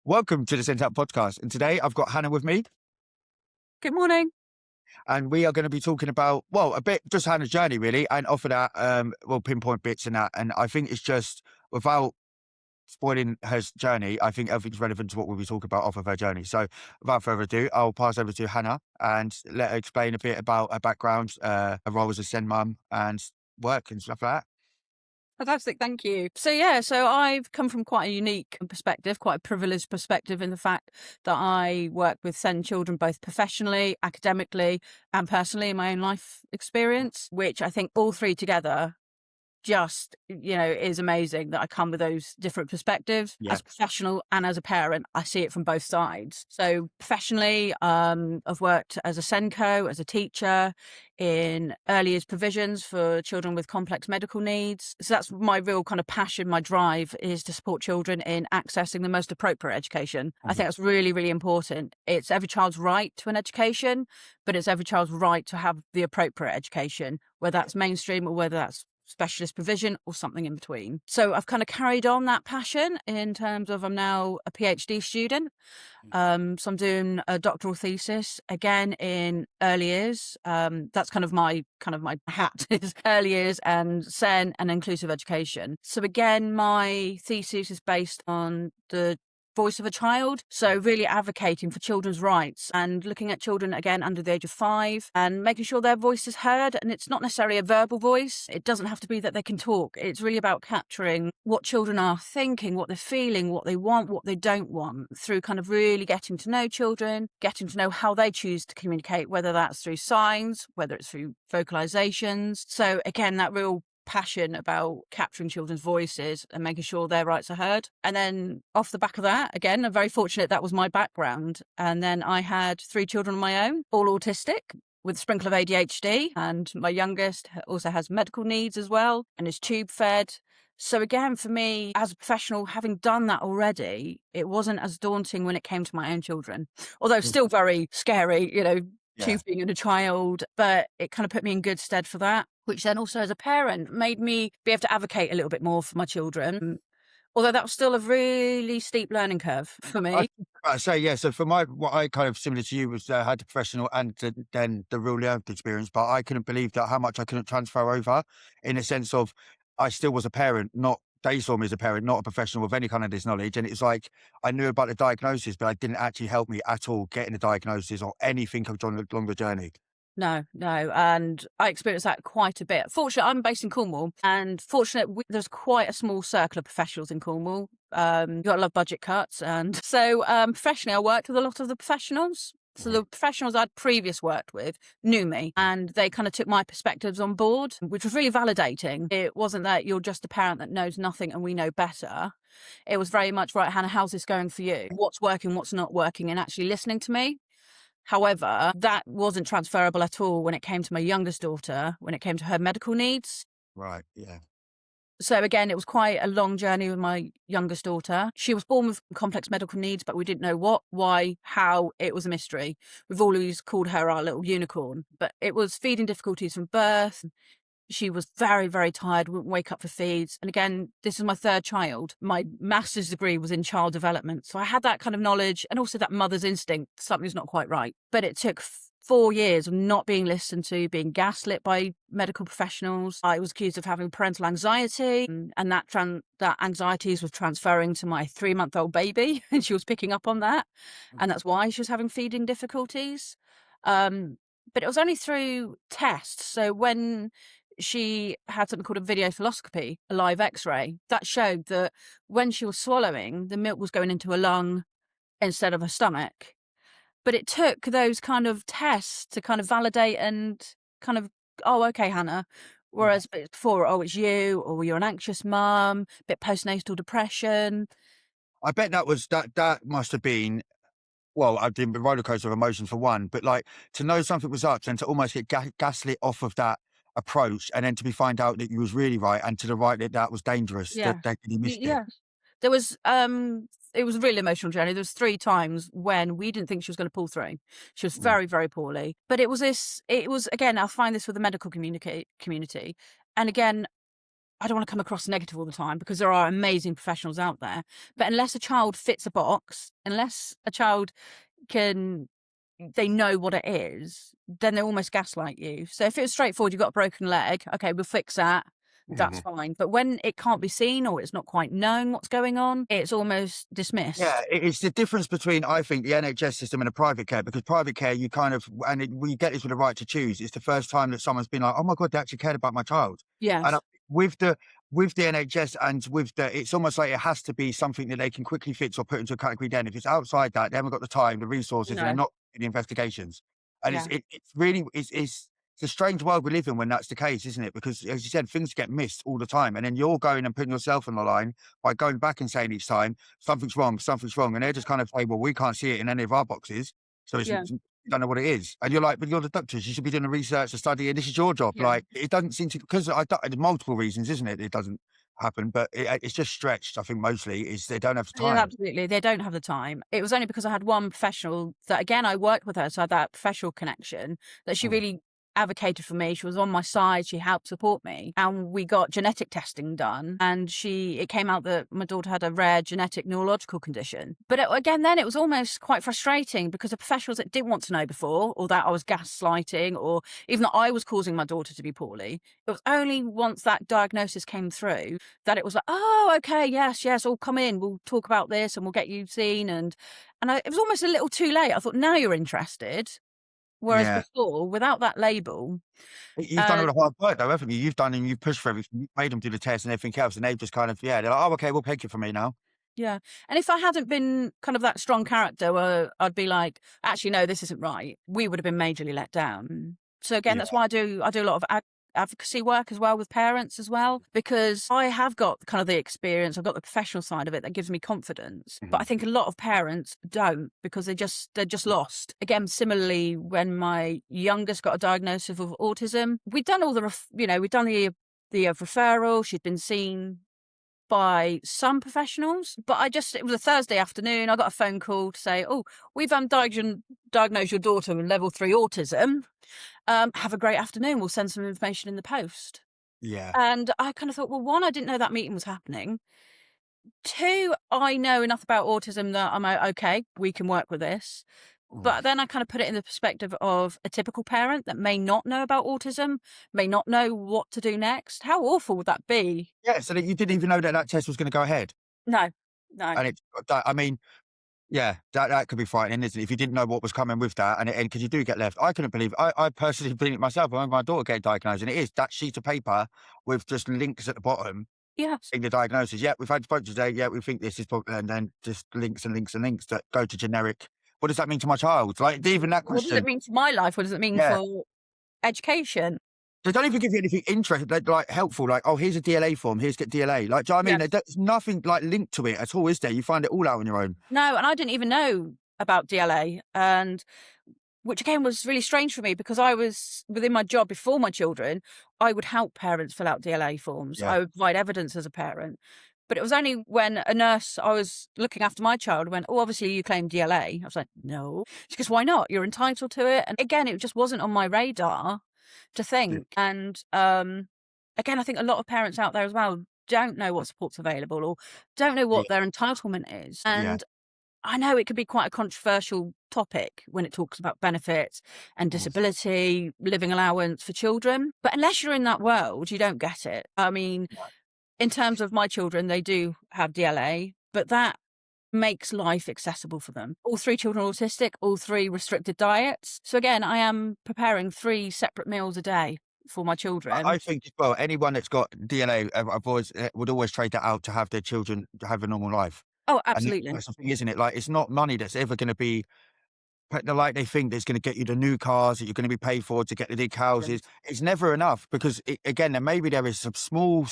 Welcome to the SENDhelp podcast. And today I've got Hannah with me, Good morning. and we are going to be talking about, well, a bit just Hannah's journey, really, and offer that, we'll pinpoint bits in that. And I think it's just without spoiling her journey, I think everything's relevant to what we'll be talking about off of her journey. So without further ado, I'll pass over to Hannah and let her explain a bit about her background, her role as a Send mum and work and stuff like that. Fantastic, thank you. So I've come from quite a unique perspective, quite a privileged perspective in the fact that I work with SEND children both professionally, academically, and personally in my own life experience, which I think all three together just, is amazing that I come with those different perspectives. Yeah. As a professional and as a parent, I see it from both sides. So professionally, I've worked as a SENCO, as a teacher in early years provisions for children with complex medical needs. So that's my real kind of passion, my drive is to support children in accessing the most appropriate education. I think that's really, really important. It's every child's right to an education, but it's every child's right to have the appropriate education, whether that's mainstream or whether that's specialist provision or something in between. So I've kind of carried on that passion in terms of I'm now a PhD student. So I'm doing a doctoral thesis again in early years. That's kind of my hat is early years and SEN and inclusive education. So again, my thesis is based on the voice of a child. So really advocating for children's rights and looking at children again under the age of 5 and making sure their voice is heard. And it's not necessarily a verbal voice. It doesn't have to be that they can talk. It's really about capturing what children are thinking, what they're feeling, what they want, what they don't want through kind of really getting to know children, getting to know how they choose to communicate, whether that's through signs, whether it's through vocalizations. So again, that real passion about capturing children's voices and making sure their rights are heard. And then off the back of that, again, I'm very fortunate that was my background. And then I had 3 children of my own, all autistic with a sprinkle of ADHD. And my youngest also has medical needs as well and is tube fed. So again, for me as a professional, having done that already, it wasn't as daunting when it came to my own children, although still very scary, tubing in a child, but it kind of put me in good stead for that, which then also as a parent made me be able to advocate a little bit more for my children. Although that was still a really steep learning curve for me. I say, yeah. So for what I kind of similar to you was had the professional and then the real lived experience, but I couldn't believe that how much I couldn't transfer over in a sense of I still was a parent, not they saw me as a parent, not a professional with any kind of this knowledge. And it's like I knew about the diagnosis, but I didn't actually help me at all getting the diagnosis or anything along the journey. No. And I experienced that quite a bit. Fortunately, I'm based in Cornwall and there's quite a small circle of professionals in Cornwall. You've got a lot of budget cuts. And so professionally, I worked with a lot of the professionals. So the professionals I'd previous worked with knew me and they kind of took my perspectives on board, which was really validating. It wasn't that you're just a parent that knows nothing and we know better. It was very much, right, Hannah, how's this going for you? What's working, what's not working, and actually listening to me. However, that wasn't transferable at all when it came to my youngest daughter, when it came to her medical needs. Right. Yeah. So again, it was quite a long journey with my youngest daughter. She was born with complex medical needs, but we didn't know what, why, how. It was a mystery. We've always called her our little unicorn, but it was feeding difficulties from birth. She was very, very tired, wouldn't wake up for feeds. And again, this is my 3rd child. My master's degree was in child development. So I had that kind of knowledge and also that mother's instinct, something's not quite right. But it took 4 years of not being listened to, being gaslit by medical professionals. I was accused of having parental anxiety and that anxieties was transferring to my 3-month-old baby and she was picking up on that. And that's why she was having feeding difficulties. But it was only through tests. So when she had something called a videophiliscopy, a live x-ray, that showed that when she was swallowing, the milk was going into her lung instead of her stomach. But it took those kind of tests to kind of validate and kind of, oh, okay, Hannah. Whereas before, oh, it's you, or you're an anxious mum, bit postnatal depression. I bet that must have been, well, I did a roller coaster of emotions for one, but like to know something was up and to almost get gaslit off of that approach and then to be find out that you was really right and to the right that was dangerous, Yeah. that you missed it. Yeah. There was, it was a really emotional journey. There was 3 times when we didn't think she was going to pull through. She was very, very poorly. But it was, again, I find this with the medical community. And again, I don't want to come across negative all the time because there are amazing professionals out there. But unless a child fits a box, unless a child can, they know what it is, then they almost gaslight you. So if it was straightforward, you've got a broken leg, okay, we'll fix that. That's Mhm. fine. But when it can't be seen or it's not quite known what's going on, it's almost Yeah, dismissed. it's the difference between, I think, the NHS system and a private care, because private care, you kind of, and we get this with the right to choose. It's the first time that someone's been like, "Oh my God, they actually cared about my child." And Yes. with the NHS and with it's almost like it has to be something that they can quickly fix or put into a category. Then, if it's outside that, they haven't got the time, the resources, and they're No. not in the investigations. And Yeah. it's really it's a strange world we live in when that's the case, isn't it? Because as you said, things get missed all the time, and then you're going and putting yourself on the line by going back and saying each time something's wrong, and they're just kind of say, "Well, we can't see it in any of our boxes, so Yeah. you don't know what it is." And you're like, "But you're the doctors, you should be doing the research, the study, and this is your job." Yeah. Like, it doesn't seem to, because there's multiple reasons, isn't it? It doesn't happen, but it's just stretched. I think mostly is they don't have the Yeah, time. absolutely. They don't have the time. It was only because I had one professional that, again, I worked with her, so I had that professional connection, that she Mm. really advocated for me. She was on my side. She helped support me. And we got genetic testing done. And it came out that my daughter had a rare genetic neurological condition. But again, then it was almost quite frustrating because the professionals that didn't want to know before, or that I was gaslighting, or even that I was causing my daughter to be poorly. It was only once that diagnosis came through that it was like, "Oh, okay, yes, yes, all come in. We'll talk about this and we'll get you seen." It was almost a little too late. I thought, now you're interested. Whereas Yeah. before, without that label, You've done uh, all the hard work though, haven't you? You've done and you've pushed for everything. You've made them do the test and everything else, and they've just kind of, yeah, they're like, "Oh, okay, we'll take it from me now." yeah. And if I hadn't been kind of that strong character where I'd be like, "Actually, no, this isn't right," we would have been majorly let down. So again, Yeah. that's why I do a lot of advocacy work as well with parents as well, because I have got kind of the experience, I've got the professional side of it that gives me confidence. But I Mhm. think a lot of parents don't, because they're just lost. Again, similarly, when my youngest got a diagnosis of autism, we'd done all we'd done the referral. She'd been seen by some professionals, but it was a Thursday afternoon. I got a phone call to say, "Oh, we've diagnosed your daughter with level 3 autism. Have a great afternoon. We'll send some information in the post." Yeah. And I kind of thought, well, one, I didn't know that meeting was happening. Two, I know enough about autism that I'm like, okay, we can work with this. Mm. But then I kind of put it in the perspective of a typical parent that may not know about autism, may not know what to do next. How awful would that be? Yeah, so that you didn't even know that that test was gonna go ahead, No, no. and it's that, I mean, yeah, that could be frightening, isn't it? If you didn't know what was coming with that, and because you do get left. I couldn't believe I personally believe it myself. I remember my daughter getting diagnosed, and it is that sheet of paper with just links at the bottom Yes. in the diagnosis. "Yeah, we've had spoke today. Yeah, we think this is," and then just links and links and links that go to generic. What does that mean to my child? Like, even that What does it question. mean for my life? What does it mean Yeah. for education? They don't even give you anything like helpful, like, "Oh, here's a DLA form. Here's get DLA." Like, do you know what I mean? Yes. There's nothing, like, linked to it at all, is there? You find it all out on your own. No, and I didn't even know about DLA, and which again was really strange for me because I was within my job before my children, I would help parents fill out DLA forms. Yeah. I would provide evidence as a parent. But it was only when a nurse I was looking after my child went, "Oh, obviously you claim DLA." I was like, "No." She goes, "Why not? You're entitled to it." And again, it just wasn't on my radar to Yeah. think. And again, I think a lot of parents out there as well don't know what support's available or don't know Yeah. what their entitlement is. Yeah. And I know it can be quite a controversial topic when it talks about benefits and Mm. disability, living allowance for children. But unless you're in that world, you don't get it. I mean, in terms of my children, they do have DLA, but that makes life accessible for them. All three children are autistic, all three restricted diets. So again, I am preparing 3 separate meals a day for my children. I think as well, anyone that's got DNA, I've always would always trade that out to have their children have a normal life. Oh, And absolutely. that's the thing, isn't it? Like, it's not money that's ever gonna be. But like they think that's gonna get you the new cars that you're gonna be paid for to get the big houses. Yes. It's never enough because again, maybe there is some small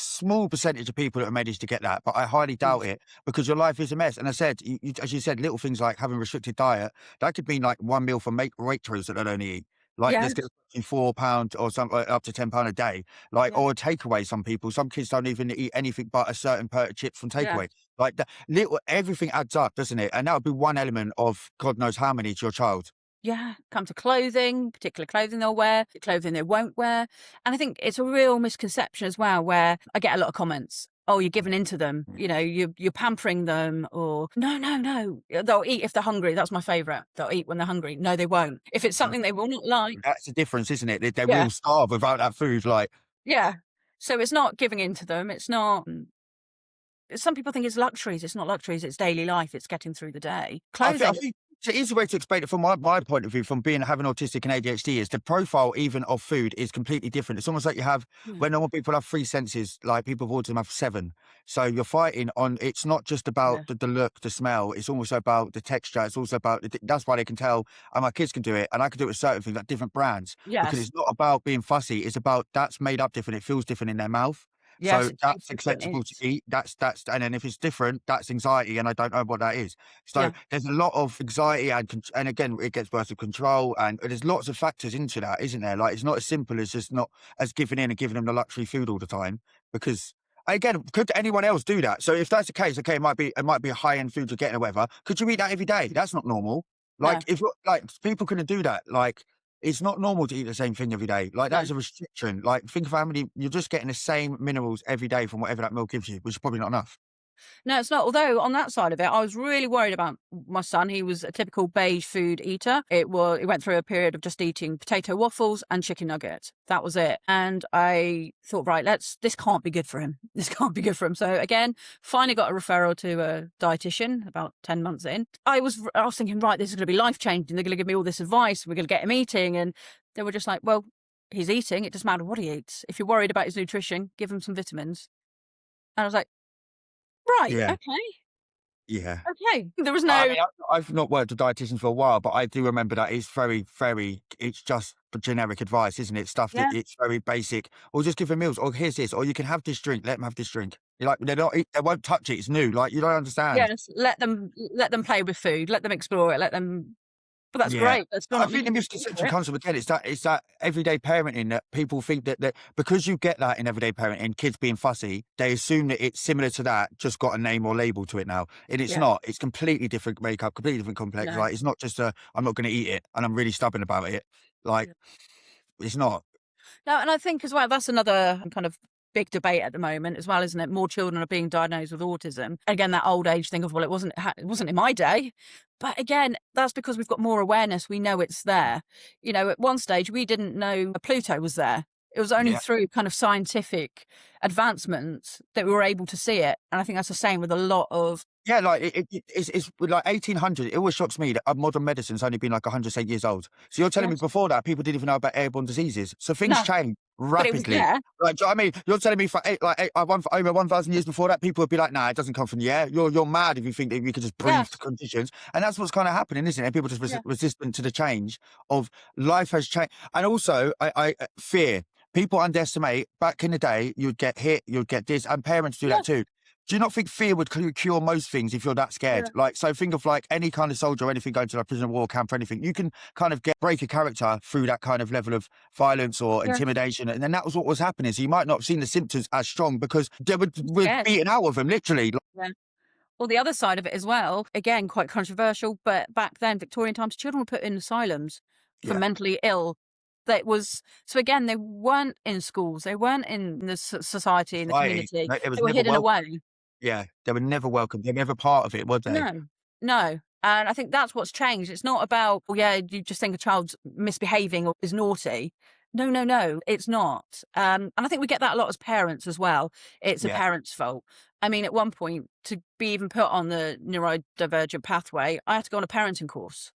percentage of people that have managed to get that, but I highly doubt Yes. it because your life is a mess. And I said, as you said, little things like having restricted diet, that could mean like one meal for waitress that they'll only eat. Like, Yes. there's gonna be £4 or something up to £10 a day. Like, Yeah. or a takeaway. Some kids don't even eat anything but a certain per chips from Yeah. takeaway. Like, the little everything adds up, doesn't it? And that would be one element of God knows how many to your child. Yeah, come to clothing, particular clothing they'll wear, clothing they won't wear. And I think it's a real misconception as well, where I get a lot of comments. Oh, you're giving in to them. You know, you're pampering them, or no, no, no. They'll eat if they're hungry. That's my favourite. They'll eat when they're hungry. No, they won't. If it's something they will not like. That's the difference, isn't it? They Yeah. will starve without that food. Like, Yeah. So it's not giving in to them. It's not. Some people think it's luxuries. It's not luxuries. It's daily life. It's getting through the day. I Clothing. think the easy way to explain it from my point of view, from having autistic and ADHD, is the profile even of food is completely different. It's almost like you have, Yeah. when normal people have 3 senses, like people with autism have 7. So you're fighting on. It's not just about Yeah. the look, the smell. It's also about the texture. It's also about that's why they can tell. And my kids can do it, and I can do it with certain things like different brands, because Yes. it's not about being fussy. It's about that's made up different. It feels different in their mouth. Yes. So It tastes that's different. acceptable to It's, eat. And then if it's different, that's anxiety, and I don't know what that is. So yeah. there's a lot of anxiety and again, it gets worse with control, and there's lots of factors into that, isn't there? Like, it's not as simple as just not as giving in and giving them the luxury food all the time, because again, could anyone else do that? So if that's the case, okay, it might be a high-end food you're getting or whatever. Could you eat that every day? That's not normal. No. Like, if like people couldn't do that, like, it's not normal to eat the same thing every day. Like, No. that is a restriction. Like, think of how many you're just getting the same minerals every day from whatever that milk gives you, which is probably not enough. No, it's not. Although on that side of it, I was really worried about my son. He was a typical beige food eater. He went through a period of just eating potato waffles and chicken nuggets. That was it. And I thought, right, this can't be good for him. This can't be good for him. So again, finally got a referral to a dietitian about 10 months in. I was thinking, right, this is going to be life changing. They're going to give me all this advice. We're going to get him eating. And they were just like, well, he's eating. It doesn't matter what he eats. If you're worried about his nutrition, give him some vitamins. And I was like, right, Yeah. okay. Yeah. Okay. There was I no. mean, I've not worked with dietitians for a while, but I do remember that it's very, very, it's just generic advice, isn't it? Stuff that Yeah. it's very basic. Or just give them meals. Or here's this. Or you can have this drink. Let them have this drink. You're like, they won't touch it. It's new. Like, you don't understand. Yes, let them play with food, let them explore it, let them. But that's Yeah. great, but still I not think the making them eat misconception it. comes from, again, it's that everyday parenting, that people think that because you get that in everyday parenting, kids being fussy, they assume that it's similar to that, just got a name or label to it now. And it's Yeah, not. It's completely different makeup, completely different complex. no. Like, it's not just I'm not gonna eat it and I'm really stubborn about it. Like, Yeah. it's not. No, and I think as well, that's another kind of big debate at the moment as well, isn't it? More children are being diagnosed with autism. Again, that old age thing of, well, it wasn't in my day. But again, that's because we've got more awareness. We know it's there. You know, at one stage, we didn't know Pluto was there. It was only Yeah. through kind of scientific advancements that we were able to see it. And I think that's the same with a lot of. Yeah, like it's with like 1800. It always shocks me that modern medicine's only been like 108 years old. So you're telling me Yes. before that people didn't even know about airborne diseases. So things No, change but it was rapidly. there. Like, do you know what I mean? You're telling me for over 1,000 years before that, people would be like, "Nah, it doesn't come from the air." You're mad if you think that you could just breathe the Yes. conditions, and that's what's kind of happening, isn't it? People just Yeah. resistant to the change of life has changed, and also I fear. People underestimate. Back in the day, you'd get hit, you'd get this, and parents do Yeah. that too. Do you not think fear would cure most things if you're that scared? Yeah. Like, so think of like any kind of soldier or anything going to like prisoner of war camp or anything. You can kind of break a character through that kind of level of violence or Yeah. intimidation. And then that was what was happening. So you might not have seen the symptoms as strong because they were Yes. beaten out of them, literally. Yeah. Well, the other side of it as well, again, quite controversial, but back then, Victorian times, children were put in asylums for Yeah. mentally ill. That was so again, they weren't in schools, they weren't in the society, in the Society. community. It was They were never hidden welcome. away. Yeah. They were never welcome. They were never part of it, were they? No, no. And I think that's what's changed. It's not about, well, yeah, you just think a child's misbehaving or is naughty. No, no, no, it's not. And I think we get that a lot as parents as well. It's a Yeah. parent's fault. I mean, at one point, to be even put on the neurodivergent pathway, I had to go on a parenting course.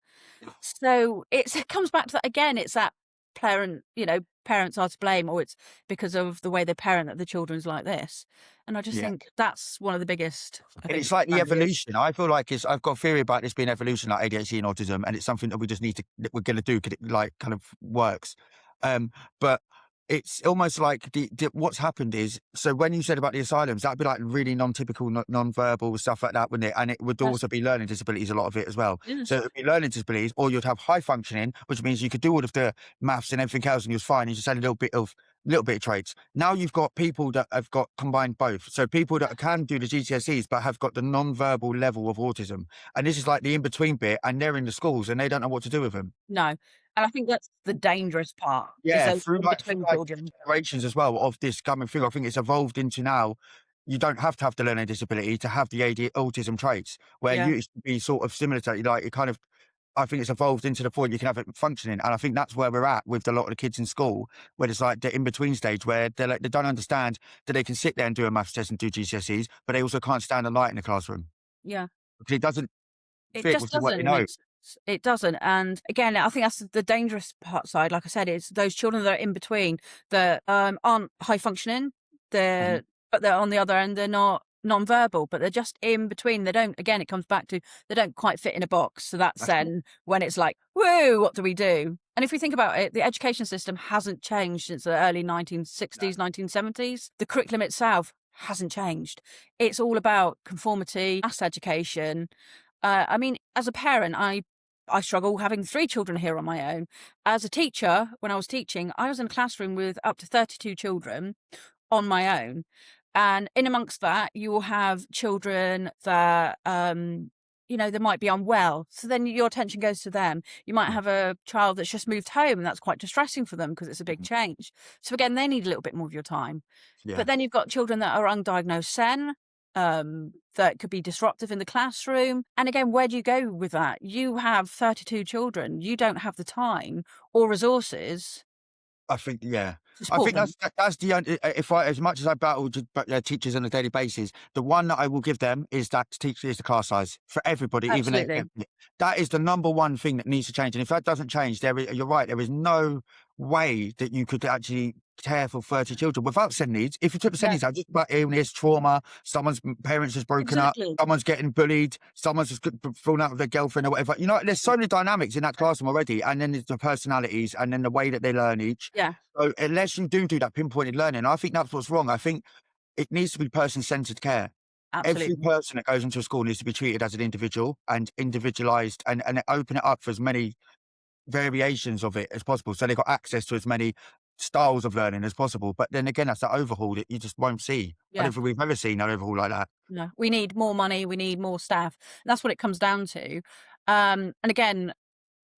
So it comes back to that again. It's that parents are to blame, or it's because of the way they parent that the children's like this. And I just Yeah. think that's one of the biggest, I And think, it's like the barriers. evolution. I feel like I've got a theory about this being evolution, like ADHD and autism, and it's something that we just need to, that we're going to do because it like kind of works. But it's almost like what's happened is, so when you said about the asylums, that'd be like really non-typical, non-verbal stuff like that, wouldn't it? And it would Yes. also be learning disabilities, a lot of it as well. So Yes. it'd be learning disabilities, or you'd have high functioning, which means you could do all of the maths and everything else and you was fine. You just had a little bit of little bit of traits. Now you've got people that have got combined both. So people that can do the GCSEs but have got the non-verbal level of autism. And this is like the in-between bit, and they're in the schools and they don't know what to do with them. No. And I think that's the dangerous part, is Yeah, those through in-between like children. generations as well of this coming through. I think it's evolved into now you don't have to have the learning disability to have the autism traits, where Yeah. you used to be sort of similar to like it kind of. I think it's evolved into the point you can have it functioning, and I think that's where we're at with a lot of the kids in school, where it's like the in between stage where they're like they don't understand that they can sit there and do a maths test and do GCSEs, but they also can't stand the light in the classroom Yeah. because it doesn't It fit just with what they doesn't know. make sense. It doesn't, and again, I think that's the dangerous part side, like I said, it's those children that are in between that, aren't high functioning, Mhm. but they're on the other end, they're not non-verbal, but they're just in between, they don't again, it comes back to they don't quite fit in a box, so that's That's right. then when it's like, "Woo, what do we do?" And if we think about it, the education system hasn't changed since the early No. 1960s, 1970s. The curriculum itself hasn't changed. It's all about conformity, mass education. I mean, as a parent, I struggle having 3 children here on my own. As a teacher, when I was teaching, I was in a classroom with up to 32 children on my own. And in amongst that, you will have children that, they might be unwell. So then your attention goes to them. You might Yeah. have a child that's just moved home and that's quite distressing for them because it's a big Mhm. change. So again, they need a little bit more of your time. Yeah. But then you've got children that are undiagnosed SEN, that could be disruptive in the classroom. And again, where do you go with that? You have 32 children. You don't have the time or resources I think, yeah. to I support think them. that's the if I as much as I battle teachers on a daily basis, the one that I will give them is that teacher is the class size for everybody, even Absolutely. that is the number one thing that needs to change. And if that doesn't change, you're right. There is no way that you could actually care for 30 children without SEND needs. If you took the SEND Yeah, needs out, just about illness, trauma, someone's parents has broken up, exactly. someone's getting bullied, someone's just fallen out with their girlfriend or whatever. You know, there's so many dynamics in that classroom already, and then there's the personalities, and then the way that they learn each. Yeah, So unless you do that pinpointed learning, I think that's what's wrong. I think it needs to be person-centered care. Every absolutely. person that goes into a school needs to be treated as an individual and individualized, and open it up for as many variations of it as possible. So they've got access to as many styles of learning as possible. But then again, that's that overhaul that you just won't see. I Yeah. don't think we've ever seen an overhaul like that. No, we need more money, we need more staff. That's what it comes down to. And again,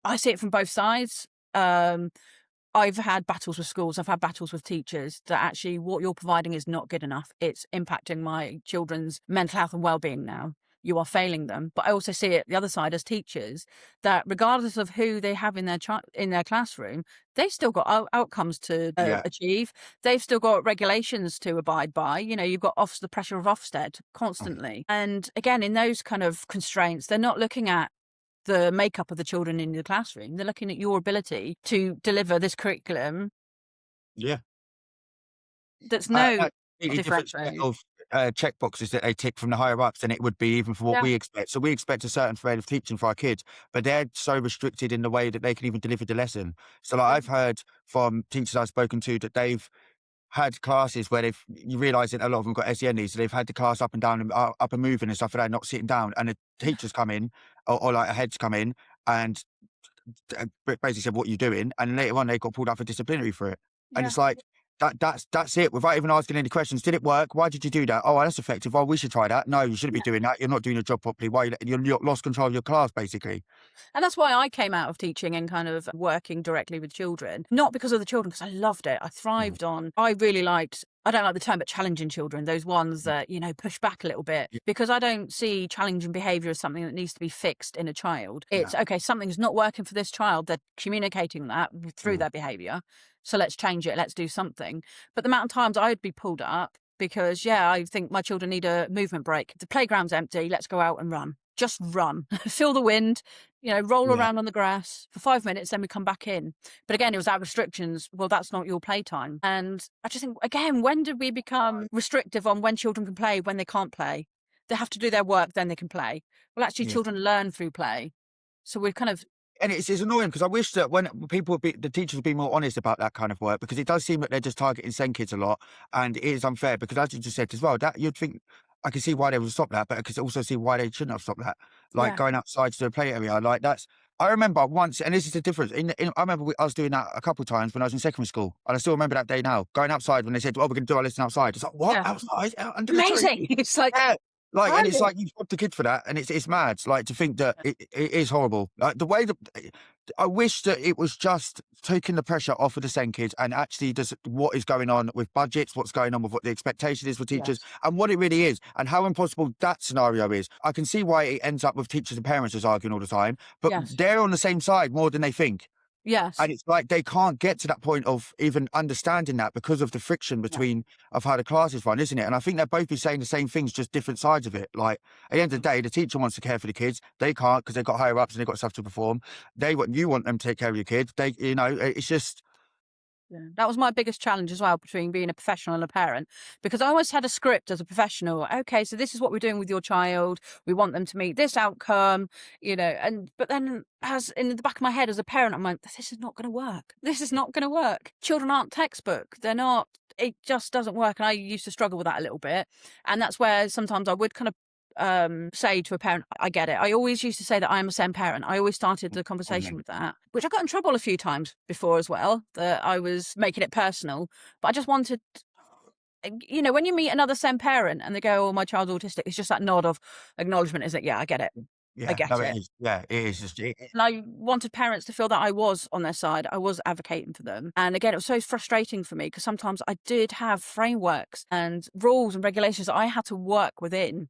I see it from both sides. I've had battles with schools, I've had battles with teachers that actually what you're providing is not good enough. It's impacting my children's mental health and well-being now. You are failing them. But I also see it the other side as teachers that regardless of who they have in their classroom, they've still got outcomes to Yeah. achieve. They've still got regulations to abide by. You know, you've got the pressure of Ofsted Oh, constantly. And again, in those kind of constraints, they're not looking at the makeup of the children in the classroom. They're looking at your ability to deliver this curriculum yeah. that's no Completely different set differentiating. of check boxes that they tick from the higher ups than it would be even for what Yeah, we expect. So we expect a certain thread of teaching for our kids, but they're so restricted in the way that they can even deliver the lesson. So like yeah, I've heard from teachers I've spoken to that they've had classes where you realise that a lot of them got SEN needs, so they've had the class up and down and up and moving and stuff like that, not sitting down. And the yeah, teachers come in or like a heads come in and basically said, "What are you doing?" And later on, they got pulled up for disciplinary for it. And yeah. it's like that's it. Without even asking any questions, did it work? Why did you do that? Oh, that's effective. Oh, we should try that. No, you shouldn't be doing that. You're not doing your job properly. Why you're lost control of your class, basically. And that's why I came out of teaching and kind of working directly with children. Not because of the children, because I loved it. I Mhm. thrived on, I really liked, I don't like the term, but challenging children, those ones that, push back a little bit, Yeah, because I don't see challenging behaviour as something that needs to be fixed in a child. no. It's okay, something's not working for this child. They're communicating that through Mhm. their behaviour. So let's change it. Let's do something. But the amount of times I'd be pulled up because, yeah, I think my children need a movement break. The playground's empty. Let's go out and run. Just run. Feel the wind, roll Yeah. around on the grass for 5 minutes, then we come back in. But again, it was our restrictions. Well, that's not your playtime. And I just think, again, when did we become restrictive on when children can play, when they can't play? They have to do their work, then they can play. Well, actually, Yeah. children learn through play. So we're kind of, And it's annoying because I wish that when people the teachers would be more honest about that kind of work, because it does seem that they're just targeting SEN kids a lot, and it is unfair because as you just said as well, that you'd think I can see why they would stop that, but I can also see why they shouldn't have stopped that. Like yeah, going outside to a play area, like that's I remember once, and this is the difference. I remember I was doing that a couple of times when I was in secondary school, and I still remember that day now. Going outside when they said, "Oh, we're going to do our lesson outside." It's like, what? Yeah. Outside? Out under the tree? Amazing. It's like, Yeah. Like, and it's brilliant. like you've got the kid for that, and it's mad. Like to think that it is horrible. Like the way that I wish that it was just taking the pressure off of the SEND kids and actually just what is going on with budgets, what's going on with what the expectation is for teachers, Yes. and what it really is, and how impossible that scenario is. I can see why it ends up with teachers and parents just arguing all the time, but Yes. they're on the same side more than they think. Yes. And it's like they can't get to that point of even understanding that because of the friction Yeah. between of how the classes run, isn't it? And I think they'll both be saying the same things, just different sides of it. Like at the end of the day, the teacher wants to care for the kids. They can't because they've got higher ups and they've got stuff to perform. You want them to take care of your kids. It's just Yeah. That was my biggest challenge as well between being a professional and a parent, because I always had a script as a professional. Okay, so this is what we're doing with your child. We want them to meet this outcome, but then as in the back of my head as a parent, I'm like, this is not going to work. This is not going to work. Children aren't textbook. They're not. It just doesn't work. And I used to struggle with that a little bit. And that's where sometimes I would kind of say to a parent, I get it. I always used to say that I'm a SEND parent. I always started the conversation with that, which I got in trouble a few times before as well, that I was making it personal. But I just wanted, when you meet another SEND parent and they go, oh, my child's autistic, it's just that nod of acknowledgement, is it? Yeah, I get it. I yeah, get no, it. it is. Yeah, it is. Just, And I wanted parents to feel that I was on their side. I was advocating for them. And again, it was so frustrating for me because sometimes I did have frameworks and rules and regulations that I had to work within.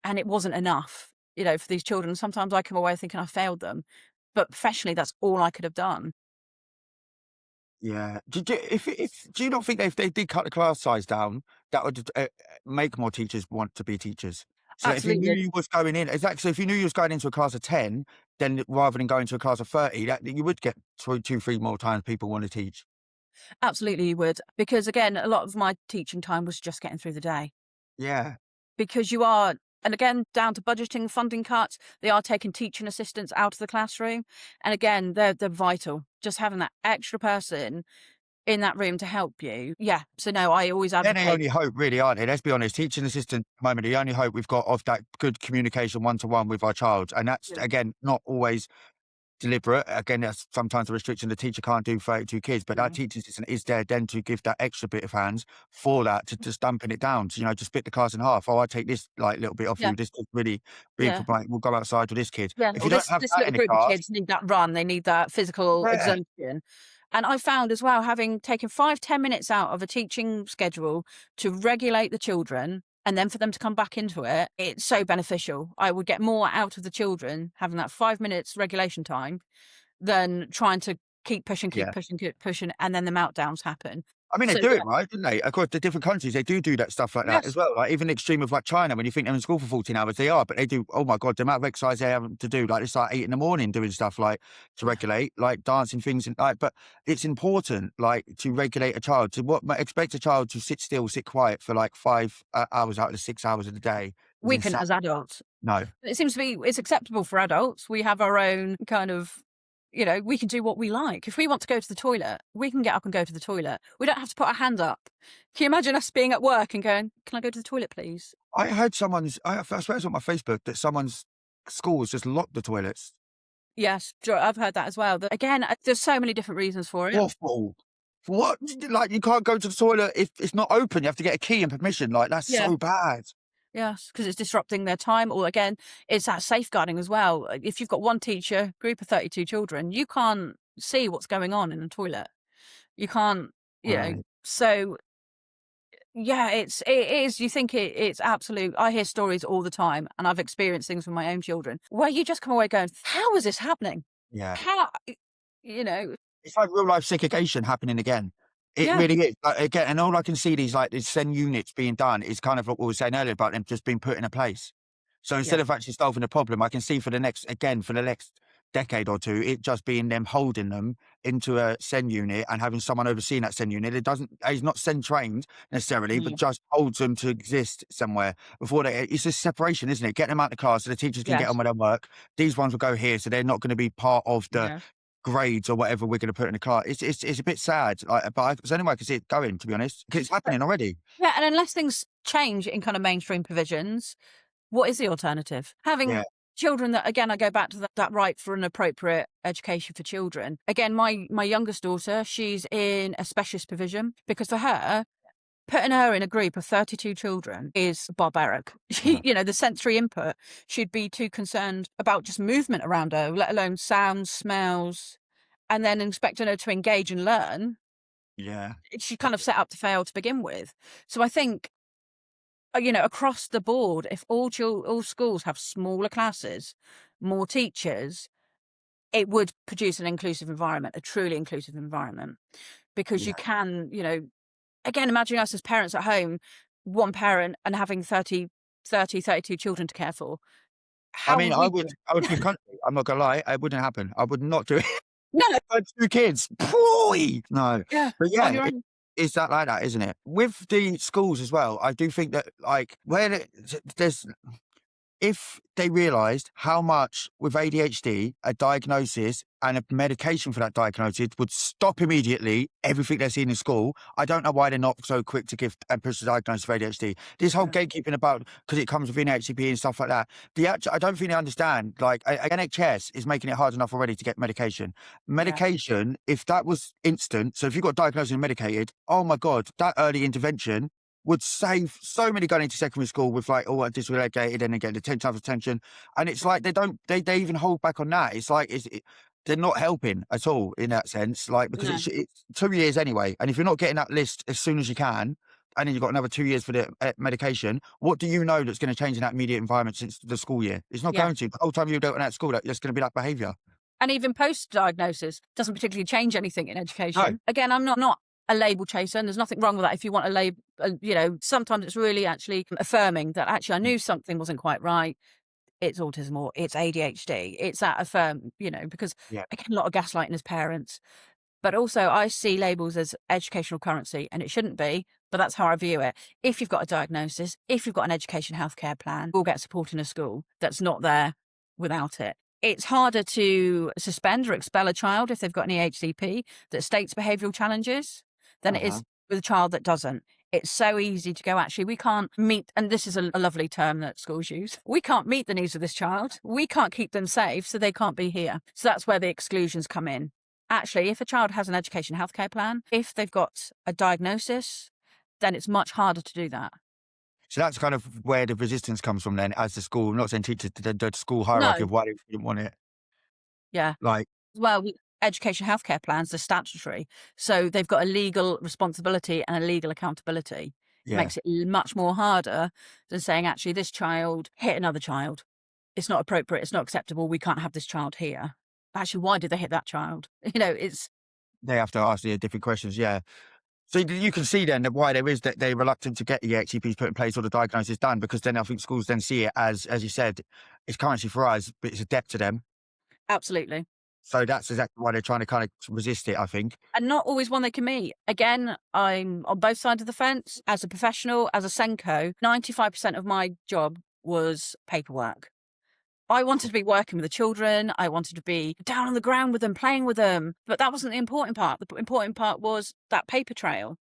And it wasn't enough, for these children. Sometimes I come away thinking I failed them, but professionally, that's all I could have done. yeah. Do you not think if they did cut the class size down, that would make more teachers want to be teachers? So that if you knew Absolutely. you was going in, exactly. So if you knew you was going into a class of 10, then rather than going to a class of 30, that you would get two, three more times people want to teach. Absolutely, you would. Because again, a lot of my teaching time was just getting through the day. Yeah. Because you are, and again, down to budgeting, funding cuts, they are taking teaching assistants out of the classroom. And again, they're vital. Just having that extra person in that room to help you. Yeah. So no, I always They're the advocate. only hope, really, aren't they? Let's be honest. Teaching assistant at the moment, the only hope we've got of that good communication one-to-one with our child. And that's, Yeah. again, not always deliberate. Again, that's sometimes a restriction. The teacher can't do 32 kids, but that Yeah. teaching assistant is there then to give that extra bit of hands for that, to just dumping it down, to, just split the class in half. Oh, I take this like little bit off Yeah. you. This is really being Yeah. for like, we'll go outside with this kid. Yeah, If or you don't this have this that little in the group of class, kids need that run, they need that physical yeah, exertion. And I found as well, having taken 5-10 minutes out of a teaching schedule to regulate the children and then for them to come back into it, it's so beneficial. I would get more out of the children having that 5 minutes regulation time than trying to keep pushing, yeah. keep pushing, and then the meltdowns happen. I mean, they So do it yeah. right, don't they? Of course, the different countries, they do that stuff like that as Yes. well. Like even the extreme of like China, when you think they're in school for 14 hours, they are, but they do. Oh my God, the amount of exercise they have to do, like it's like 8 in the morning doing stuff like to Yeah. regulate, like dancing things and like. But it's important, like to regulate a child to expect a child to sit still, sit quiet for like 5 hours out of the 6 hours of the day is We can insane. as adults. No, It seems to be it's acceptable for adults. We have our own kind of, we can do what we like. If we want to go to the toilet, we can get up and go to the toilet. We don't have to put our hands up. Can you imagine us being at work and going, "Can I go to the toilet, please?" I heard I swear it's on my Facebook that someone's school has just locked the toilets. Yes, sure, I've heard that as well. That again, there's so many different reasons for it. Awful. What? Like, you can't go to the toilet if it's not open. You have to get a key and permission. Like, that's Yeah. so bad. Yes, because it's disrupting their time. Or again, it's that safeguarding as well. If you've got one teacher, group of 32 children, you can't see what's going on in the toilet. You can't, Right. so yeah, it is. You think it's absolute. I hear stories all the time, and I've experienced things with my own children where you just come away going, "How is this happening? Yeah. How?" You know? It's like real life segregation happening again. It Yeah, really is. Like, again, and all I can see these SEND units being done is kind of what we were saying earlier about them just being put in a place. So yeah, instead of actually solving the problem, I can see for the next decade or two, it just being them holding them into a SEND unit and having someone overseeing that SEND unit. He's not SEND trained necessarily, but no, just holds them to exist somewhere before it's just separation, isn't it? Getting them out of the class so the teachers can get on yes, with their work. These ones will go here, so they're not going to be part of the yeah. grades or whatever we're going to put in the class. It's a bit sad, like, but it's the only way I can see it going, to be honest, because it's happening already. Yeah, and unless things change in kind of mainstream provisions, what is the alternative? Having Yeah. children that, again, I go back to that right for an appropriate education for children. Again, my youngest daughter, she's in a specialist provision because for her, putting her in a group of 32 children is barbaric. Uh-huh. The sensory input, she'd be too concerned about just movement around her, let alone sounds, smells, and then expecting her to engage and learn. Yeah. She's kind of set up to fail to begin with. So I think, across the board, if all schools have smaller classes, more teachers, it would produce an inclusive environment, a truly inclusive environment, because you Yeah. can, again, imagine us as parents at home, one parent and having 32 children to care for. I How mean, would I we would do? I would think country. I'm not gonna lie, it wouldn't happen. I would not do it. No, I had 2 kids. Pooey! No. yeah, But on yeah, your own. is that like that, isn't it? With the schools as well, I do think that, like, where there's if they realised how much with ADHD, a diagnosis and a medication for that diagnosis would stop immediately everything they're seeing in school, I don't know why they're not so quick to give and push the diagnosis for ADHD. This whole Yeah, gatekeeping about because it comes with EHCP and stuff like that. I don't think they understand. Like, NHS is making it hard enough already to get medication. yeah, Medication, if that was instant, so if you got diagnosed and medicated, oh my God, that early intervention would save so many going into secondary school with like, oh, I'm dysregulated and they get the 10 times attention. And it's like they even hold back on that. It's like they're not helping at all in that sense. Like, because no, it's 2 years anyway. And if you're not getting that list as soon as you can, and then you've got another 2 years for the medication, what do you know that's going to change in that immediate environment since the school year? It's not yeah. going to. The whole time you're doing at school, that's going to be that behaviour. And even post-diagnosis doesn't particularly change anything in No. education. Again, I'm not a label chaser, and there's nothing wrong with that. If you want a label, sometimes it's really actually affirming that actually I knew something wasn't quite right. It's autism or it's ADHD. It's that because Yeah. again, a lot of gaslighting as parents. But also I see labels as educational currency, and it shouldn't be, but that's how I view it. If you've got a diagnosis, if you've got an education healthcare plan, you'll get support in a school that's not there without it. It's harder to suspend or expel a child if they've got an EHCP that states behavioural challenges than it Uh-huh. is with a child that doesn't. It's so easy to go, actually, we can't meet, and this is a lovely term that schools use, we can't meet the needs of this child. We can't keep them safe, so they can't be here. So that's where the exclusions come in. Actually, if a child has an education healthcare plan, if they've got a diagnosis, then it's much harder to do that. So that's kind of where the resistance comes from then, as the school, I'm not saying teachers, the school No, hierarchy of why they didn't want it. yeah. Like, Well, education healthcare plans are statutory, so they've got a legal responsibility and a legal accountability. It yeah, makes it much more harder than saying, actually, this child hit another child. It's not appropriate. It's not acceptable. We can't have this child here. Actually, why did they hit that child? It's they have to ask the different questions, yeah. So you can see then that why there is that they're reluctant to get EHCPs put in place or the diagnosis done, because then I think schools then see it as you said, it's currency for us, but it's a debt to them. absolutely. So that's exactly why they're trying to kind of resist it, I think. And not always one they can meet. Again, I'm on both sides of the fence. As a professional, as a SENCO, 95% of my job was paperwork. I wanted to be working with the children. I wanted to be down on the ground with them, playing with them. But that wasn't the important part. The important part was that paper trail.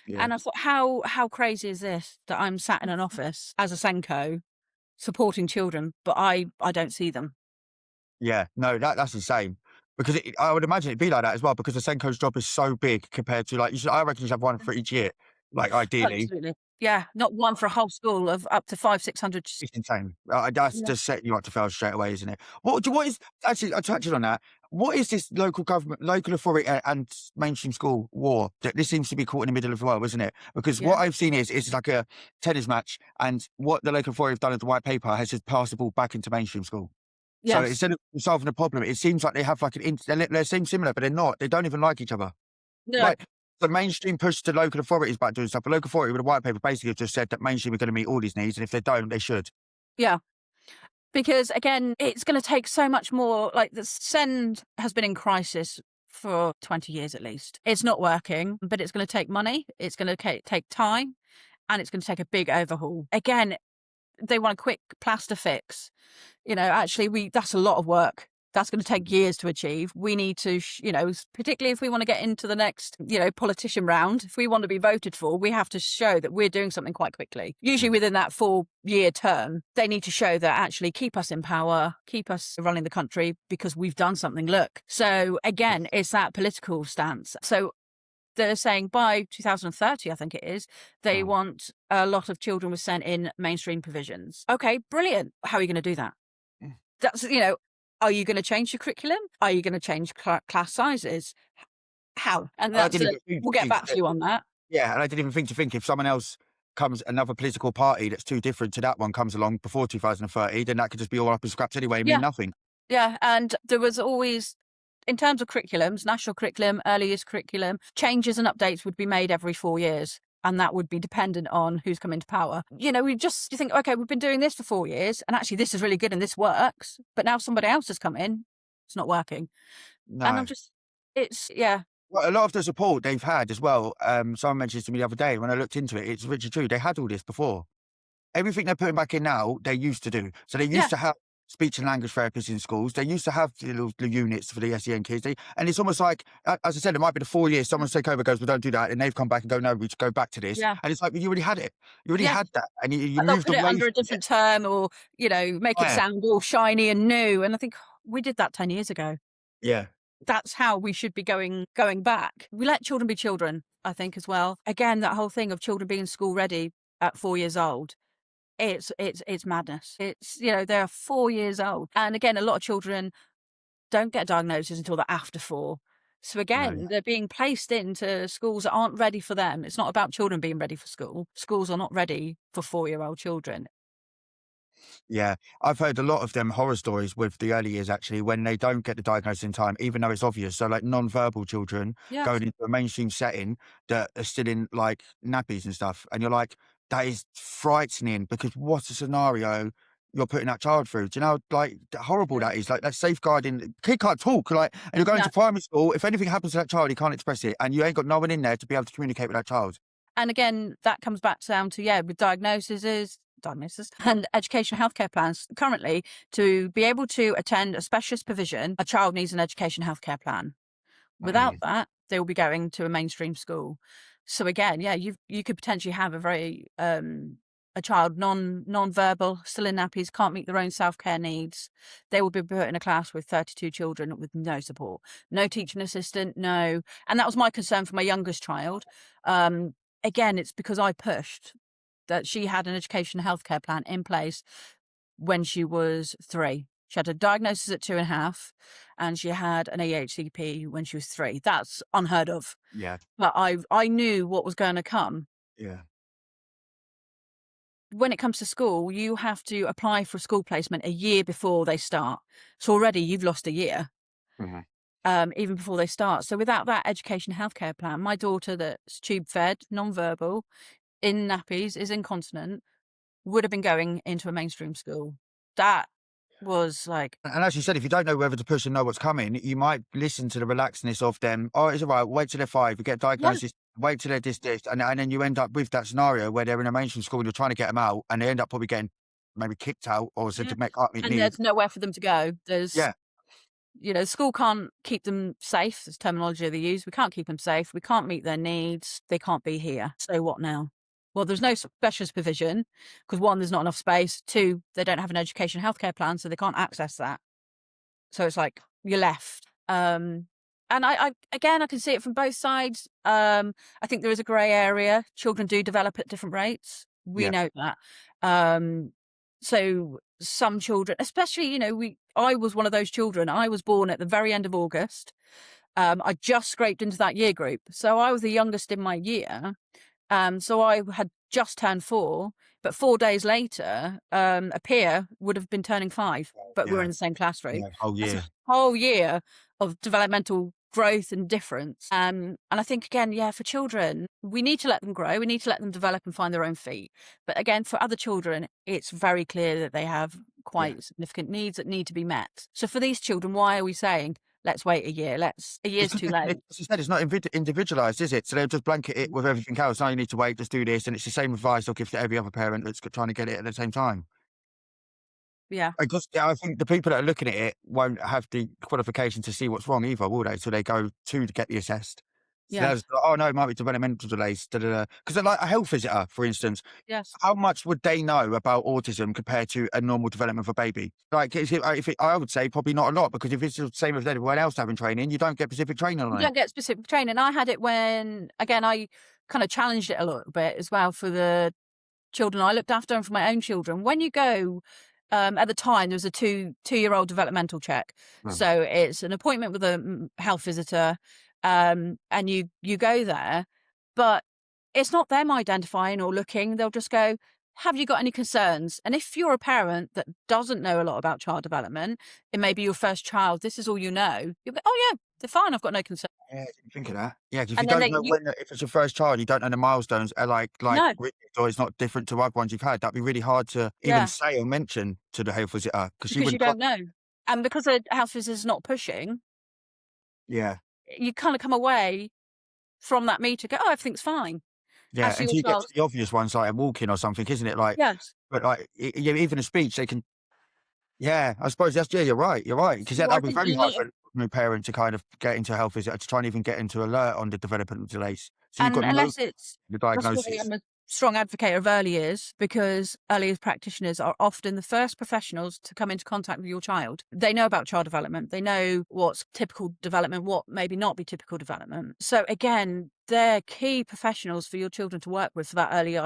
Yeah. And I thought, how crazy is this that I'm sat in an office as a SENCO supporting children, but I don't see them. Yeah, no, that's insane. Because I would imagine it'd be like that as well, because the Senko's job is so big compared to, like, I reckon you should have one for each year, like, ideally. Absolutely. Yeah, not one for a whole school of up to 500-600. It's insane. That's Yeah. just setting you up to fail straight away, isn't it? What is actually, I touched on that. What is this local government, local authority and mainstream school war? That this seems to be caught in the middle of the world, isn't it? Because Yeah. what I've seen is it's like a tennis match, and what the local authority have done at the white paper has just passed the ball back into mainstream school. So Yes. instead of solving the problem, it seems like they have like they seem similar, but they're not. They don't even like each other. No. Like, the mainstream push to local authorities about doing stuff. The local authority with a white paper basically just said that mainstream are going to meet all these needs, and if they don't, they should. Yeah. Because again, it's going to take so much more. Like the SEND has been in crisis for 20 years at least. It's not working, but it's going to take money. It's going to take time, and it's going to take a big overhaul. Again, they want a quick plaster fix. Actually, that's a lot of work. That's going to take years to achieve. We need to, particularly if we want to get into the next, politician round, if we want to be voted for, we have to show that we're doing something quite quickly. Usually within that 4-year term, they need to show that actually keep us in power, keep us running the country because we've done something. Look. So again, it's that political stance. So they're saying by 2030, I think it is, they want a lot of children with SEN in mainstream provisions. Okay, brilliant. How are you going to do that? That's, are you going to change your curriculum? Are you going to change class sizes? How? And we'll get back to you on that. Yeah, and I didn't even think if someone else another political party that's too different to that one comes along before 2030, then that could just be all up in scraps anyway and mean nothing. Yeah, and there was always, in terms of curriculums, national curriculum, early years curriculum, changes and updates would be made every 4 years. And that would be dependent on who's come into power. You think, okay, we've been doing this for 4 years and actually this is really good and this works. But now somebody else has come in, it's not working. No. And Well, a lot of the support they've had as well, someone mentioned to me the other day when I looked into it, it's Richard True, they had all this before. Everything they're putting back in now, they used to do. So they used to have speech and language therapists in schools. They used to have the little units for the SEN kids. And it's almost like, as I said, it might be the 4 years, someone's take over, goes, well, don't do that. And they've come back and go, no, we just go back to this. Yeah. And it's like, well, you already had it. You already had that. And you moved put away it under a different term or, make it sound all shiny and new. And I think we did that 10 years ago. Yeah. That's how we should be going back. We let children be children, I think, as well. Again, that whole thing of children being school ready at 4 years old. It's madness. It's, they're 4 years old. And again, a lot of children don't get diagnosis until they're after 4. So again, they're being placed into schools that aren't ready for them. It's not about children being ready for school. Schools are not ready for 4-year-old children. Yeah, I've heard a lot of them horror stories with the early years, actually, when they don't get the diagnosis in time, even though it's obvious. So like non-verbal children going into a mainstream setting that are still in like nappies and stuff. And you're like, that is frightening because what a scenario you're putting that child through. Do you know, like, horrible that is? Like, that's safeguarding. Kid can't talk, like, and you're going to primary school. If anything happens to that child, he can't express it. And you ain't got no one in there to be able to communicate with that child. And again, that comes back down to, with diagnosis and education healthcare plans. Currently, to be able to attend a specialist provision, a child needs an education healthcare plan. Without that, they will be going to a mainstream school. So again, you could potentially have a child non-verbal, still in nappies, can't meet their own self-care needs. They will be put in a class with 32 children with no support, no teaching assistant, no. And that was my concern for my youngest child. Again, it's because I pushed that she had an education healthcare plan in place when she was 3. She had a diagnosis at 2.5 and she had an EHCP when she was 3. That's unheard of. Yeah. But I knew what was going to come. Yeah. When it comes to school, you have to apply for school placement a year before they start. So already you've lost a year, even before they start. So without that education healthcare plan, my daughter that's tube fed, non-verbal, in nappies, is incontinent, would have been going into a mainstream school. That was like... And as you said, if you don't know whether to push and know what's coming, you might listen to the relaxedness of them. Oh, it's all right, wait till they're 5, you get diagnosis, wait till they're this, and then you end up with that scenario where they're in a mainstream school and you're trying to get them out and they end up probably getting maybe kicked out or said to make up meet needs. There's nowhere for them to go. School can't keep them safe. That's terminology they use. We can't keep them safe. We can't meet their needs. They can't be here. So what now? Well, there's no specialist provision because 1, there's not enough space. 2, they don't have an education healthcare plan, so they can't access that. So it's like you're left. And I can see it from both sides. I think there is a grey area. Children do develop at different rates. We know that. So some children, especially, I was one of those children. I was born at the very end of August. I just scraped into that year group. So I was the youngest in my year. So I had just turned 4, but 4 days later, a peer would have been turning 5, but we're in the same classroom. Yeah, whole year of developmental growth and difference. And I think, again, for children, we need to let them grow. We need to let them develop and find their own feet. But again, for other children, it's very clear that they have quite significant needs that need to be met. So for these children, why are we saying, let's wait a year. A year's too late. As you said, it's not individualised, is it? So they'll just blanket it with everything else. Now you need to wait, just do this. And it's the same advice they'll give to every other parent that's trying to get it at the same time. Yeah. I think the people that are looking at it won't have the qualification to see what's wrong either, will they? So they go to get the assessed. So Yes. there's, "Oh, no, it might be developmental delays, da, da, da." 'Cause like a health visitor, for instance, Yes. how much would they know about autism compared to a normal development of a baby? Like, is it, if it, I would say probably not a lot, because if it's the same as everyone else having training, you don't get specific training You on it. don't get specific training. I had it when, again, I kind of challenged it a little bit as well for the children I looked after and for my own children. When you go, at the time, there was a two-year-old developmental check. Mm. So it's an appointment with a health visitor, and you go there, but it's not them identifying or looking. They'll just go, "Have you got any concerns?" And if you're a parent that doesn't know a lot about child development, it may be your first child, this is all you know, you'll go, "Oh yeah, they're fine. I've got no concern." Yeah, I didn't think of that. Yeah, 'cause if you And then don't they, know when, if it's your first child, you don't know the milestones are like no, rigid, or it's not different to other ones you've had. That'd be really hard to even yeah, say or mention to the health visitor, 'cause she because you wouldn't trust. don't know. And because a health visitor's not pushing, Yeah. you kind of come away from that meeting, go, "Oh, everything's fine." Yeah, As your until you get to child, the obvious ones like walking or something, isn't it? Like, yes, but like, yeah, even a speech, they can. Yeah, I suppose that's, yeah, you're right, because well, I that'd be think a very hard lot for of, a new parent to kind of get into a health visit, to try and even get into alert on the developmental delays. So you've and got no unless it's, the that's why diagnosis. I'm a strong advocate of early years, because early years practitioners are often the first professionals to come into contact with your child. They know about child development. They know what's typical development, what maybe not be typical development. So again, they're key professionals for your children to work with for that early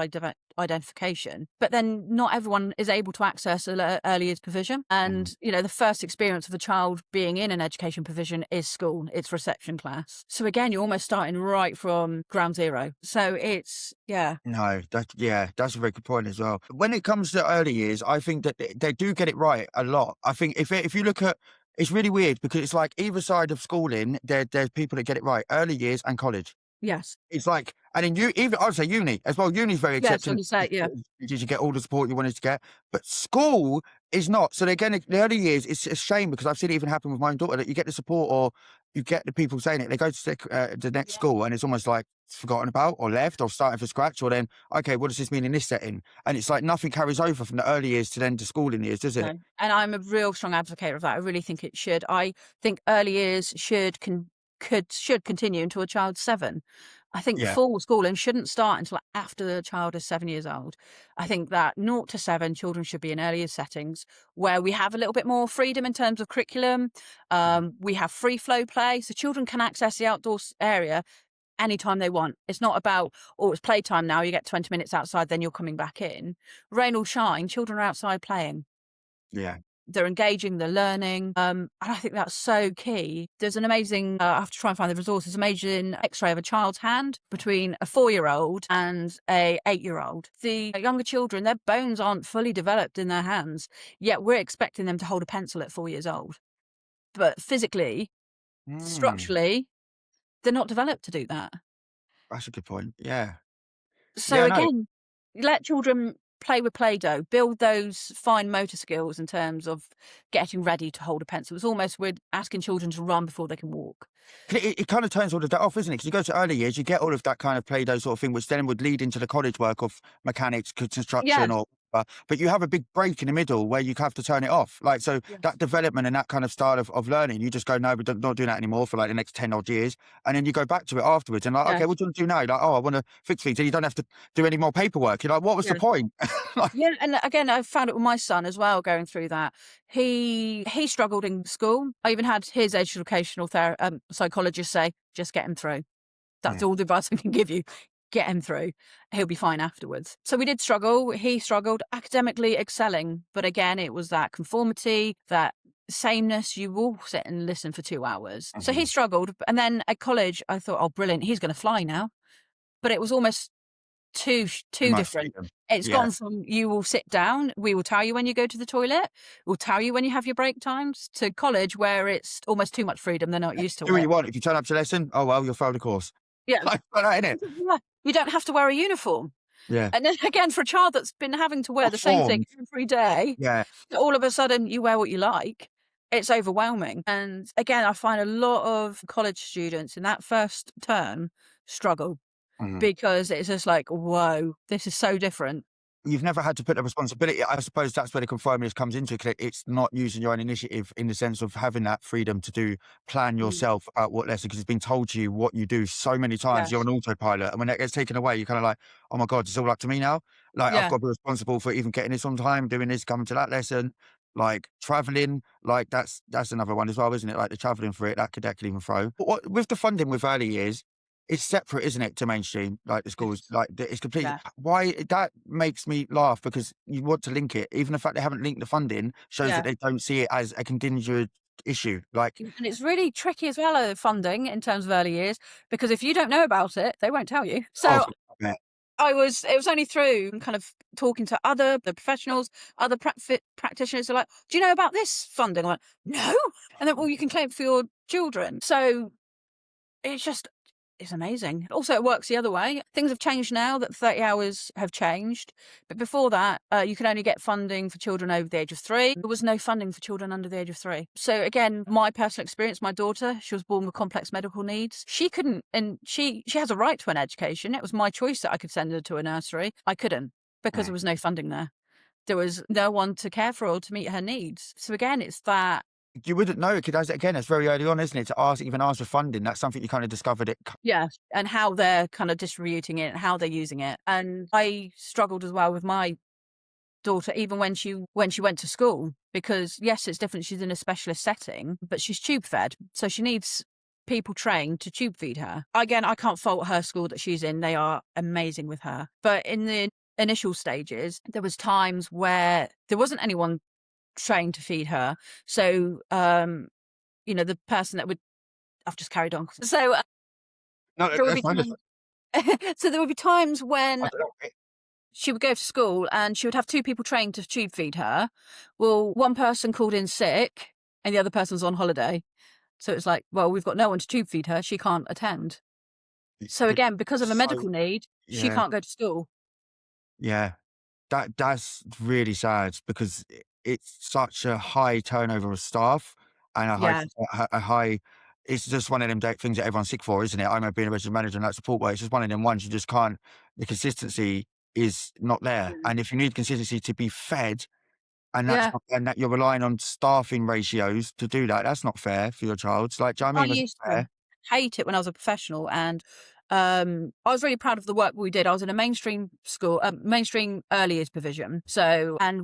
identification. But then not everyone is able to access early years provision. Mhm. And, the first experience of a child being in an education provision is school, it's reception class. So again, you're almost starting right from ground zero. So it's, yeah, No, that's a very good point as well. When it comes to early years, I think that they do get it right a lot. I think if you look at, it's really weird because it's like either side of schooling, there's people that get it right, early years and college. yes. It's like, and then you even, I'd say uni as well. Uni's very Yes, accepting. on the site, yeah. Did you get all the support you wanted to get? But school is not. So again, the early years, it's a shame because I've seen it even happen with my own daughter, that you get the support or you get the people saying it. They go to the next Yeah. school and it's almost like it's forgotten about or left or starting from scratch, or then, okay, what does this mean in this setting? And it's like nothing carries over from the early years to then to schooling years, does it? No. And I'm a real strong advocate of that. I really think it should. I think early years should continue until a child's 7. I think Yeah. full schooling shouldn't start until after the child is 7 years old. I think that 0 to 7 children should be in earlier settings where we have a little bit more freedom in terms of curriculum. We have free flow play, so children can access the outdoors area anytime they want. It's not about, oh, it's playtime now, you get 20 minutes outside, then you're coming back in. Rain or shine, children are outside playing. Yeah. They're engaging, they're learning, and I think that's so key. There's an amazing, I have to try and find the resources, amazing X-ray of a child's hand between a 4-year-old and a 8-year-old. The younger children, their bones aren't fully developed in their hands, yet we're expecting them to hold a pencil at 4 years old. But physically, Mm, structurally, they're not developed to do that. that's a good point. Yeah. So Yeah, no. again, let children play with Play-Doh, build those fine motor skills in terms of getting ready to hold a pencil. It's almost we're asking children to run before they can walk. It kind of turns all of that off, isn't it? Because you go to early years, you get all of that kind of Play-Doh sort of thing, which then would lead into the college work of mechanics, construction, Yes, or. But you have a big break in the middle where you have to turn it off. Like, so that yes, development and that kind of style of learning, you just go, no, we're not doing that anymore for like the next 10 odd years. And then you go back to it afterwards and like, okay, yes, what do you want to do now? Like, oh, I want to fix things. And you don't have to do any more paperwork. You're like, what was the yes. point? Like, Yeah, and again, I found it with my son as well going through that. He struggled in school. I even had his educational psychologist say, just get him through. That's yeah. all the advice I can give you. Get him through. He'll be fine afterwards. So we did struggle. He struggled academically excelling. But again, it was that conformity, that sameness. You will sit and listen for 2 hours. So he Mhm. struggled. And then at college, I thought, oh, brilliant. He's going to fly now. But it was almost Too too much different. freedom. It's Yeah. gone from you will sit down, we will tell you when you go to the toilet, we'll tell you when you have your break times, to college where it's almost too much freedom. They're not used to Do what it. you want. If you turn up to lesson, oh, well, you'll fail the course. Yeah. Like that, innit? Yeah. You don't have to wear a uniform. Yeah. And then again, for a child that's been having to wear Or the same thing formed. every day, Yeah. all of a sudden you wear what you like, it's overwhelming. And again, I find a lot of college students in that first term struggle Mhm. because it's just like, whoa, this is so different. you've never had to put the responsibility. I suppose that's where the conformist comes into it. It's not using your own initiative in the sense of having that freedom to plan Mm. yourself about what lesson, because it's been told to you what you do so many times. You're Yes. on autopilot. And when that gets taken away, you're kind of like, oh my God, it's all up to me now. Like, I've Yeah. got to be responsible for even getting this on time, doing this, coming to that lesson, like traveling. Like, that's another one as well, isn't it? Like the traveling for it, that could even throw. But what, with the funding with early years, it's separate, isn't it, to mainstream, like the schools? Yes. Like, it's completely Yeah. why that makes me laugh, because you want to link it. Even the fact they haven't linked the funding shows that Yeah. they don't see it as a contingent issue. Like, And it's really tricky as well, funding in terms of early years, because if you don't know about it, they won't tell you. oh, So yeah, it was only through kind of talking to the professionals, other practitioners are like, do you know about this funding? I'm like, no. And then, well, you can claim for your children. So it's just, it's amazing. Also, it works the other way. Things have changed now that 30 hours have changed. But before that, you could only get funding for children over the age of 3. There was no funding for children under the age of 3. So again, my personal experience, my daughter, she was born with complex medical needs. She couldn't, and she has a right to an education. It was my choice that I could send her to a nursery. I couldn't because there right. was no funding there. There was no one to care for her to meet her needs. So again, it's that. You wouldn't know it, because again, it's very early on, isn't it? To even ask for funding, that's something you kind of discovered it. Yeah, and how they're kind of distributing it and how they're using it. And I struggled as well with my daughter, even when she went to school, because yes, it's different. She's in a specialist setting, but she's tube fed, so she needs people trained to tube feed her. Again, I can't fault her school that she's in. They are amazing with her. But in the initial stages, there was times where there wasn't anyone trained to feed her. So, the person that would, I've just carried on. So No, there would that's be fine. times, so there would be times I when don't know. she would go to school and she would have 2 people trained to tube feed her. Well, one person called in sick and the other person was on holiday. So it's like, well, we've got no one to tube feed her. She can't attend. So But again, because of a so medical need, she yeah, can't go to school. yeah. That's really sad, because it's such a high turnover of staff, and Yeah. a high. It's just one of them things that everyone's sick for, isn't it? I remember being a registered manager and that support work. It's just one of them ones you just can't. The consistency is not there, Mm. and if you need consistency to be fed, Yeah. and that you're relying on staffing ratios to do that, that's not fair for your child. It's like, do you know what I I mean? That's used not to fair. hate it when I was a professional, and I was really proud of the work we did. I was in a mainstream school, mainstream early years provision. So, and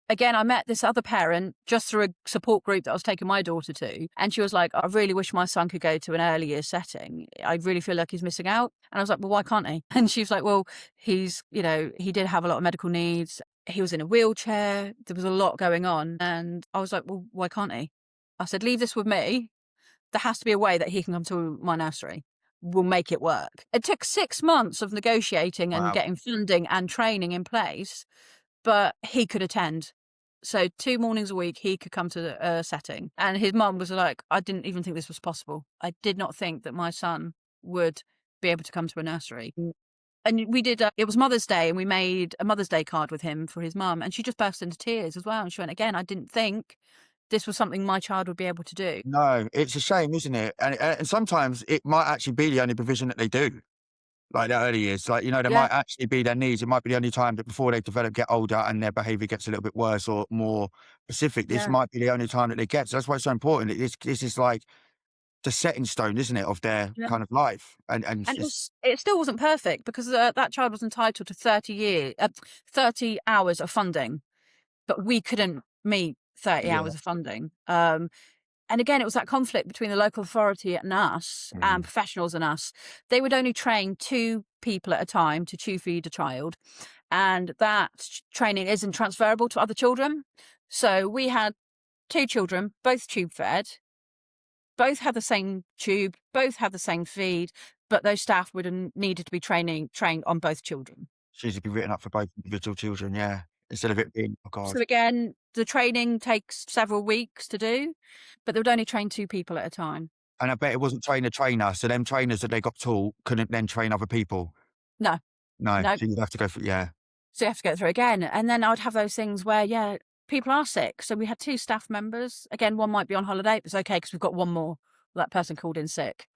again, I met this other parent just through a support group that I was taking my daughter to, and she was like, "I really wish my son could go to an early years setting. I really feel like he's missing out." And I was like, "Well, why can't he?" And she was like, "Well, he did have a lot of medical needs. He was in a wheelchair. There was a lot going on." And I was like, "Well, why can't he?" I said, "Leave this with me. There has to be a way that he can come to my nursery. We'll make it work." It took 6 months of negotiating and Wow. getting funding and training in place, but he could attend. So 2 mornings a week, he could come to a setting. And his mum was like, "I didn't even think this was possible. I did not think that my son would be able to come to a nursery." And we did, it was Mother's Day, and we made a Mother's Day card with him for his mum, and she just burst into tears as well. And she went, "Again, I didn't think this was something my child would be able to do." No, it's a shame, isn't it? And sometimes it might actually be the only provision that they do. Like the early years, like, there Yeah, might actually be their needs. It might be the only time that before they develop, get older, and their behaviour gets a little bit worse or more specific. This yeah. might be the only time that they get. So that's why it's so important. This is like the setting stone, isn't it, of their kind of life? And And it's it still wasn't perfect because that child was entitled to 30 hours of funding, but we couldn't meet 30 yeah. hours of funding. And again, it was that conflict between the local authority and us, and Mm. professionals and us. They would only train 2 people at a time to tube feed a child, and that training isn't transferable to other children. So we had 2 children, both tube fed, both had the same tube, both had the same feed, but those staff would have needed to be trained on both children. Should be written up for both individual children, yeah. Instead of it being, oh God. So again, the training takes several weeks to do, but they would only train 2 people at a time. And I bet it wasn't train the trainer. So them trainers that they got taught couldn't then train other people. No, No, no. so you'd have to go for, yeah. So you have to go through again. And then I'd have those things where, yeah, people are sick. So we had 2 staff members. Again, one might be on holiday, but it's okay because we've got one more. That person called in sick.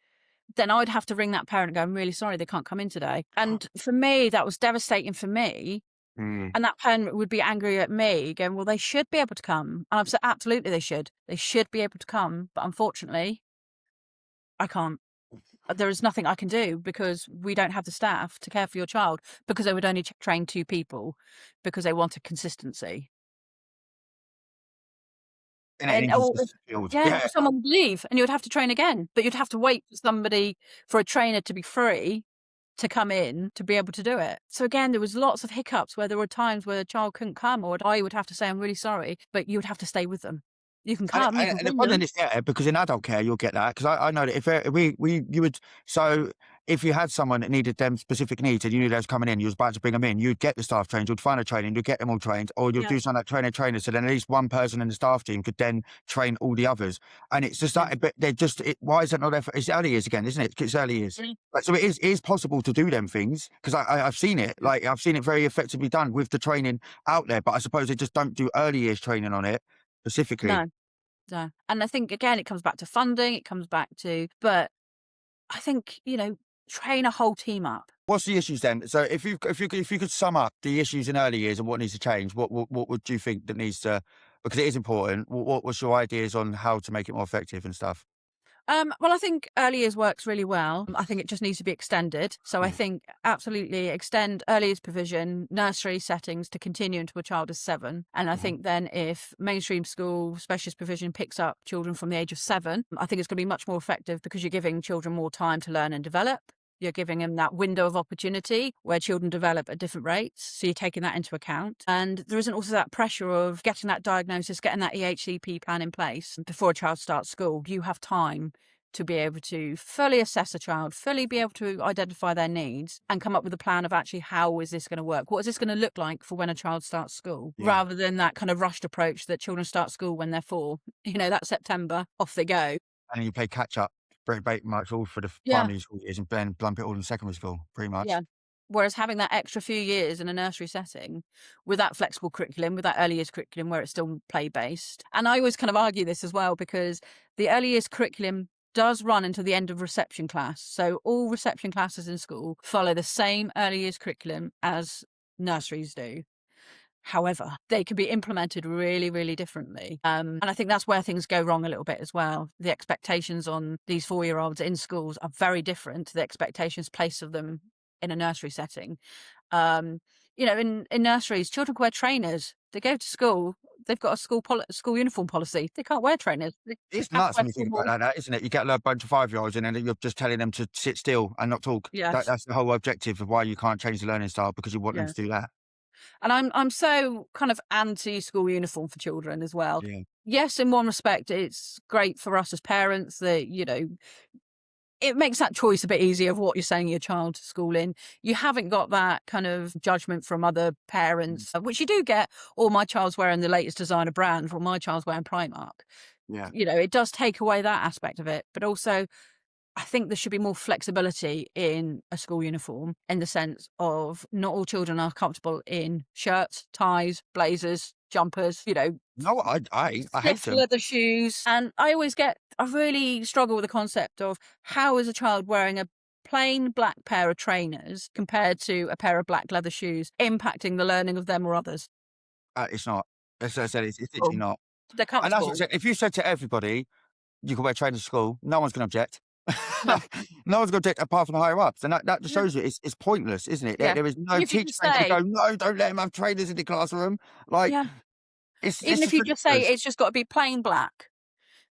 Then I'd have to ring that parent and go, "I'm really sorry, they can't come in today." And for me, that was devastating for me Mm. And that parent would be angry at me going, well, they should be able to come. And I've said, absolutely, they should. They should be able to come. But unfortunately, I can't. There is nothing I can do because we don't have the staff to care for your child because they would only train 2 people because they wanted consistency. In an And or inconsistent field. yeah, Yeah. or someone would leave and you would have to train again, but you'd have to wait for a trainer to be free to come in to be able to do it. So again, there was lots of hiccups where there were times where the child couldn't come, or I would have to say, "I'm really sorry," but you would have to stay with them. You can And come, you can the bring problem them. is there because in adult care you'll get that because I know that if you would so if you had someone that needed them specific needs and you knew they was coming in, you was about to bring them in, you'd get the staff trained, you'd find a training, you'd get them all trained, or you'd Yeah, do something like trainer, so then at least one person in the staff team could then train all the others. And it's just yeah, that, but they're just why is it not there? It's early years again, isn't it? It's early years. yeah, Like, so it is possible to do them things because I've seen it. yeah. Like I've seen it very effectively done with the training out there, but I suppose they just don't do early years training on it specifically. No, no. And I think again, it comes back to funding, it comes back to, but I think, train a whole team up. What's the issues then? So if you could sum up the issues in early years and what needs to change, what would you think that needs to, because it is important. What was your ideas on how to make it more effective and stuff? Well, I think early years works really well. I think it just needs to be extended. So I Mm. think absolutely extend early years provision, nursery settings to continue until a child is 7. And I Mhm. think then if mainstream school specialist provision picks up children from the age of 7, I think it's going to be much more effective because you're giving children more time to learn and develop. You're giving them that window of opportunity where children develop at different rates. So you're taking that into account. And there isn't also that pressure of getting that diagnosis, getting that EHCP plan in place before a child starts school. You have time to be able to fully assess a child, fully be able to identify their needs and come up with a plan of actually how is this going to work? What is this going to look like for when a child starts school? Yeah. Rather than that kind of rushed approach that children start school when they're 4. That September, off they go. And then you play catch up very much all for the Yeah. primary school years and then lump it all in secondary school, pretty Yeah. much. Whereas having that extra few years in a nursery setting with that flexible curriculum, with that early years curriculum where it's still play based. And I always kind of argue this as well because the early years curriculum does run until the end of reception class. So all reception classes in school follow the same early years curriculum as nurseries do. However, they can be implemented really, really differently. And I think that's where things go wrong a little bit as well. The expectations on these 4-year-olds in schools are very different to the expectations placed of them in a nursery setting. In nurseries, children can wear trainers. They go to school. They've got a school uniform policy. They can't wear trainers. They It's have to nuts wear when you think formal. about that, isn't it? You get a bunch of 5-year-olds and then you're just telling them to sit still and not talk. Yes. That's the whole objective of why you can't change the learning style because you want them Yeah. to do that. And I'm so kind of anti school uniform for children as well. Yeah. Yes, in one respect, it's great for us as parents that, it makes that choice a bit easier of what you're sending your child to school in. You haven't got that kind of judgment from other Mm. parents, which you do get. Or my child's wearing the latest designer brand, or my child's wearing Primark. Yeah. It does take away that aspect of it. But also, I think there should be more flexibility in a school uniform in the sense of not all children are comfortable in shirts, ties, blazers, jumpers, No, I hate stiff them. leather shoes. And I really struggle with the concept of how is a child wearing a plain black pair of trainers compared to a pair of black leather shoes impacting the learning of them or others. It's not. As I said, it's literally Well, not. they're And that's what I comfortable. said. If you said to everybody, you can wear trainers to school, no one's gonna object. No. No one's gonna object apart from the higher ups. And that just Yeah. shows you it's pointless, isn't it? Yeah. There is no Even if you teacher just going to say, go, "No, don't let them have trainers in the classroom." Like, yeah, it's even if just you just say ridiculous. it's just got to be plain black.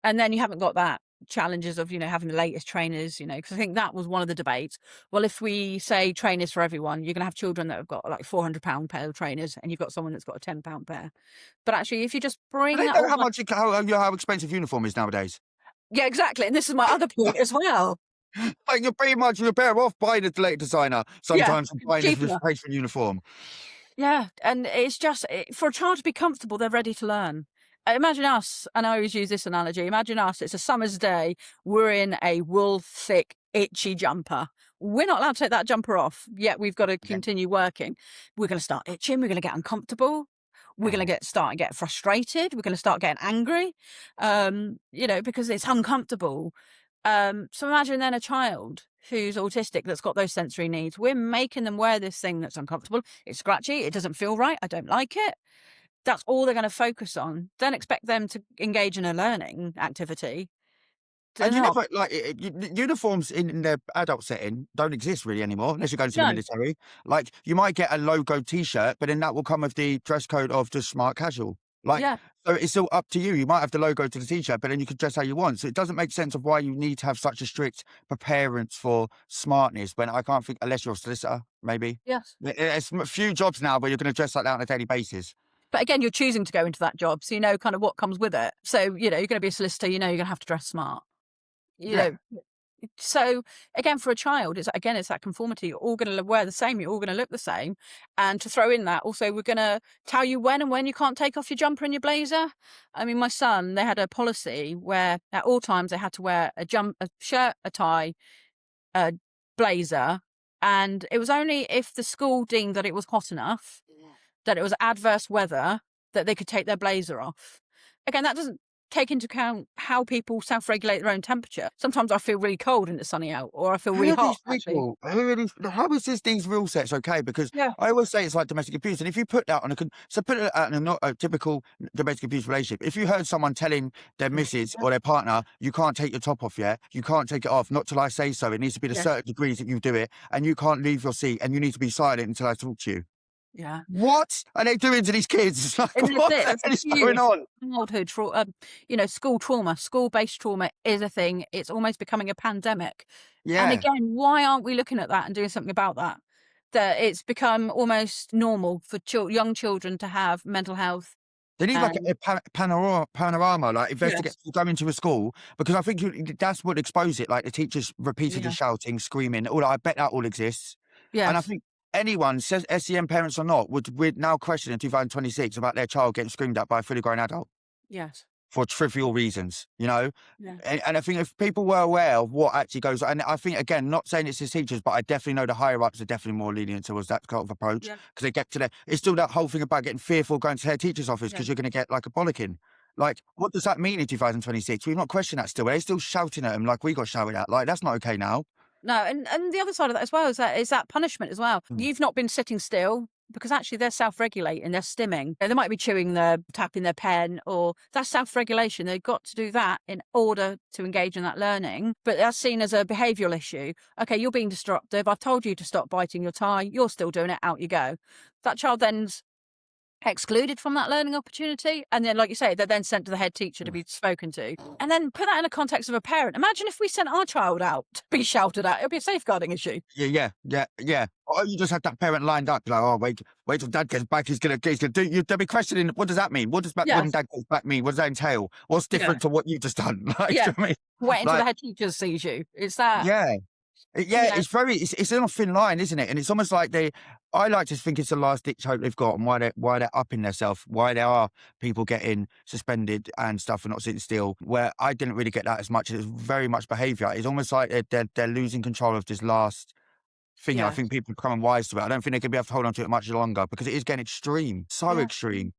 And then you haven't got that challenges of, having the latest trainers, because I think that was one of the debates. Well, if we say trainers for everyone, you're going to have children that have got like £400 pair of trainers and you've got someone that's got a £10 pair. But actually, if you just Do bring they that know all how back. much how expensive uniform is nowadays? Yeah, exactly. And this is my other point as well. Like, you're better off buying a late designer Yeah, sometimes than buying this cheaper. replacement uniform. Yeah, and it's just for a child to be comfortable, they're ready to learn. Imagine us, and I always use this analogy. Imagine us, it's a summer's day, we're in a wool thick, itchy jumper. We're not allowed to take that jumper off, yet we've got to Yeah. continue working. We're going to start itching, we're going to get uncomfortable, we're going to get frustrated, we're going to start getting angry, because it's uncomfortable. So imagine then a child who's autistic that's got those sensory needs, we're making them wear this thing that's uncomfortable. It's scratchy. It doesn't feel right. I don't like it. That's all they're going to focus on. Don't expect them to engage in a learning activity. They're And you not. never like uniforms in the adult setting don't exist really anymore unless you're going to the No. military. Like you might get a logo T-shirt, but then that will come with the dress code of just smart casual. Like Yeah. so, it's still up to you. You might have the logo to the T-shirt, but then you can dress how you want. So it doesn't make sense of why you need to have such a strict preference for smartness. When I can't think, unless you're a solicitor, maybe. Yes. There's a few jobs now where you're going to dress like that on a daily basis. But again, you're choosing to go into that job, so you know kind of what comes with it. So, you're going to be a solicitor, you're going to have to dress smart. Yeah. So again, for a child, it's that conformity. You're all going to wear the same. You're all going to look the same. And to throw in that, also, we're going to tell you when and when you can't take off your jumper and your blazer. I mean, my son, they had a policy where at all times they had to wear a shirt, a tie, a blazer. And it was only if the school deemed that it was hot enough, that it was adverse weather, that they could take their blazer off. Again, that doesn't take into account how people self-regulate their own temperature. Sometimes I feel really cold and it's sunny out, or I feel really hot. How is these rule sets okay? Because I always say it's like domestic abuse, and if you put that on put it out in a not a typical domestic abuse relationship. If you heard someone telling their missus or their partner, you can't take your top off yet, you can't take it off, not till I say so. It needs to be the certain degrees that you do it, and you can't leave your seat, and you need to be silent until I talk to you. Yeah. What are they doing to these kids? Like, what is going on? Childhood school trauma, school-based trauma is a thing. It's almost becoming a pandemic. Yeah. And again, why aren't we looking at that and doing something about that? That it's become almost normal for young children to have mental health. They need like a panorama, like investigate go into a school, because I think that's what exposed it. Like the teachers repeatedly shouting, screaming, all that. I bet that all exists. Yes. And I think anyone, says SEN parents or not, would now question in 2026 about their child getting screamed at by a fully grown adult. Yes. For trivial reasons, Yeah. And I think if people were aware of what actually goes on, and I think, again, not saying it's his teachers, but I definitely know the higher ups are definitely more lenient towards that kind of approach, because they get to it's still that whole thing about getting fearful going to their teacher's office because you're going to get like a bollocking. Like, what does that mean in 2026? We've not questioned that still. They're still shouting at them like we got shouted at. Like, that's not okay now. No, and the other side of that as well is that punishment as well. You've not been sitting still, because actually they're self-regulating, they're stimming. They might be tapping their pen, or that's self-regulation. They've got to do that in order to engage in that learning. But that's seen as a behavioural issue. Okay, you're being disruptive. I've told you to stop biting your tie. You're still doing it. Out you go. That child then's excluded from that learning opportunity, and then, like you say, they're then sent to the head teacher to be spoken to. And then put that in the context of a parent. Imagine if we sent our child out to be shouted at. It'd be a safeguarding issue. Yeah. Or you just have that parent lined up, like, oh, wait till dad gets back, he's gonna do you. They'll be questioning, what does that mean? What does when dad gets back mean? What does that entail? What's different to what you've just done? Like, do you know what I mean? Wait until the head teacher sees you. It's that. Yeah. It's on a thin line, isn't it? And it's almost like I like to think it's the last ditch hope they've got, and why they're upping themselves, why there are people getting suspended and stuff for not sitting still, where I didn't really get that as much. It's very much behaviour. It's almost like they're losing control of this last thing. I think people are becoming wise to it. I don't think they can be able to hold on to it much longer, because it is getting extreme, extreme.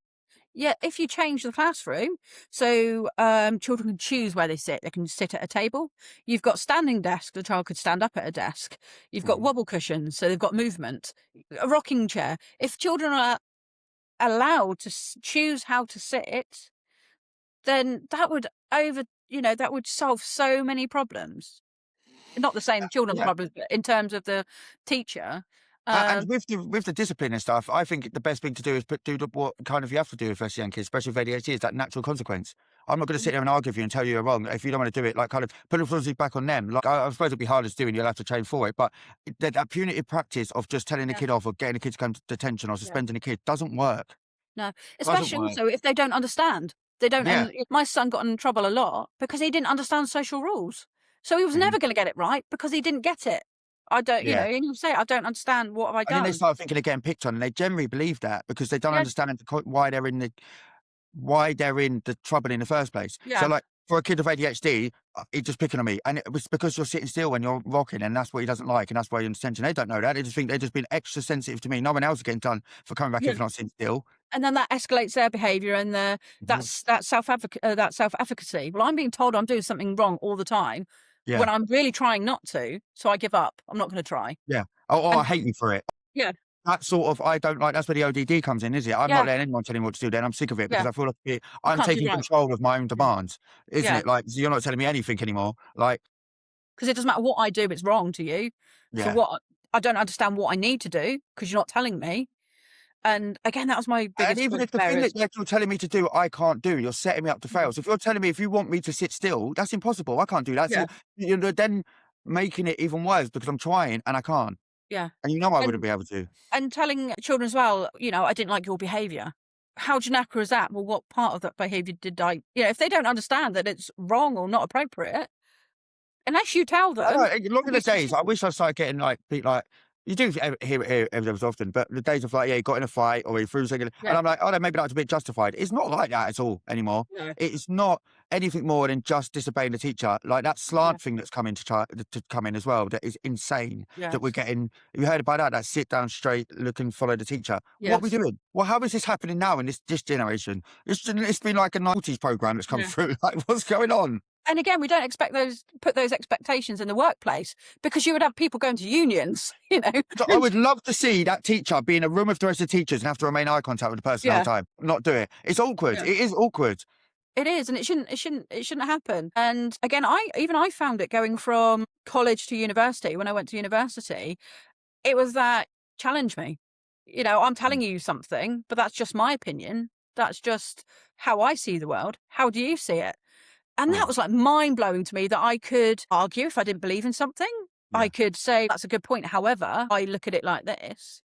Yeah, if you change the classroom, so children can choose where they sit. They can sit at a table. You've got standing desks. The child could stand up at a desk. You've got wobble cushions, so they've got movement. A rocking chair. If children are allowed to choose how to sit, then that would solve so many problems. Not the same children's problems, but in terms of the teacher. And with the discipline and stuff, I think the best thing to do is do what kind of you have to do with SEN kids, especially with ADHD, is that natural consequence. I'm not going to sit there and argue with you and tell you you're wrong. If you don't want to do it, like, kind of put the responsibility back on them. Like, I suppose it'd be harder to do and you'll have to train for it. But that punitive practice of just telling the kid off, or getting the kid to come to detention, or suspending the kid doesn't work. No, especially also if they don't understand. They don't. And my son got in trouble a lot because he didn't understand social rules. So he was never going to get it right because he didn't get it. I don't, and you say, I don't understand, what have I done? And then they start thinking they're getting picked on, and they generally believe that because they don't understand why they're in the trouble in the first place. Yeah. So, like, for a kid with ADHD, he's just picking on me, and it was because you're sitting still when you're rocking, and that's what he doesn't like, and that's why you're in detention. They don't know that. They just think they're just being extra sensitive to me. No one else is getting done for coming back in for not sitting still. And then that escalates their behaviour, and that's that self-efficacy. Well, I'm being told I'm doing something wrong all the time. Yeah. when I'm really trying not to. So I give up. I'm not going to try. Yeah. Oh, I And hate you for it. yeah, That sort of I don't like that's where the ODD comes in, is it? I'm not yeah, letting anyone tell me what to do then. I'm sick of it because yeah. I feel like I I'm can't do taking right. control of my own Yeah, demands, isn't yeah. it? Like, you're not telling me anything anymore. Like, Because it doesn't matter what I do, it's wrong to you. So yeah. what? I don't understand what I need to do because you're not telling me. And again, that was my And biggest even if the bugbear thing is, that you're telling me to do, I can't do, you're setting me up to mm, fail. So if you're telling me if you want me to sit still, that's impossible. I can't do that. yeah, So you're then making it even worse because I'm trying and I can't. yeah. And you know I wouldn't And be able to. telling children as well, I didn't like your behaviour. How Janaka is that? Well, what part of that behaviour did I, if they don't understand that it's wrong or not appropriate, unless you tell I them, know, look at it'll be the so days. I simple. wish I started getting like you do hear evidence often, but the days of like, yeah, he got in a fight or he threw something, and Yeah, I'm like, oh, no, maybe that's a bit justified. It's not like that at all anymore. no, It's not anything more than just disobeying the teacher. Like that yeah, slant thing that's coming to come in as well. That is insane. That we're yes, getting. Have you heard about that? That sit down straight, look and follow the teacher. What are we yes, doing? Well, how is this happening now in this generation? It's been like a 90s program that's come yeah. through. Like, what's going on? And again, we don't put those expectations in the workplace because you would have people going to unions, So I would love to see that teacher be in a room with the rest of the teachers and have to remain eye contact with the person the whole Yeah, time. Not do it. It's awkward. yeah. It is awkward. It is, and it shouldn't happen. And again, I found it going from college to university. When I went to university, it was that challenge me. I'm Mm, telling you something, but that's just my opinion. That's just how I see the world. How do you see it? And that mm, was like mind blowing to me that I could argue if I didn't believe in something. I yeah. could say that's a good point. However, I look at it like this.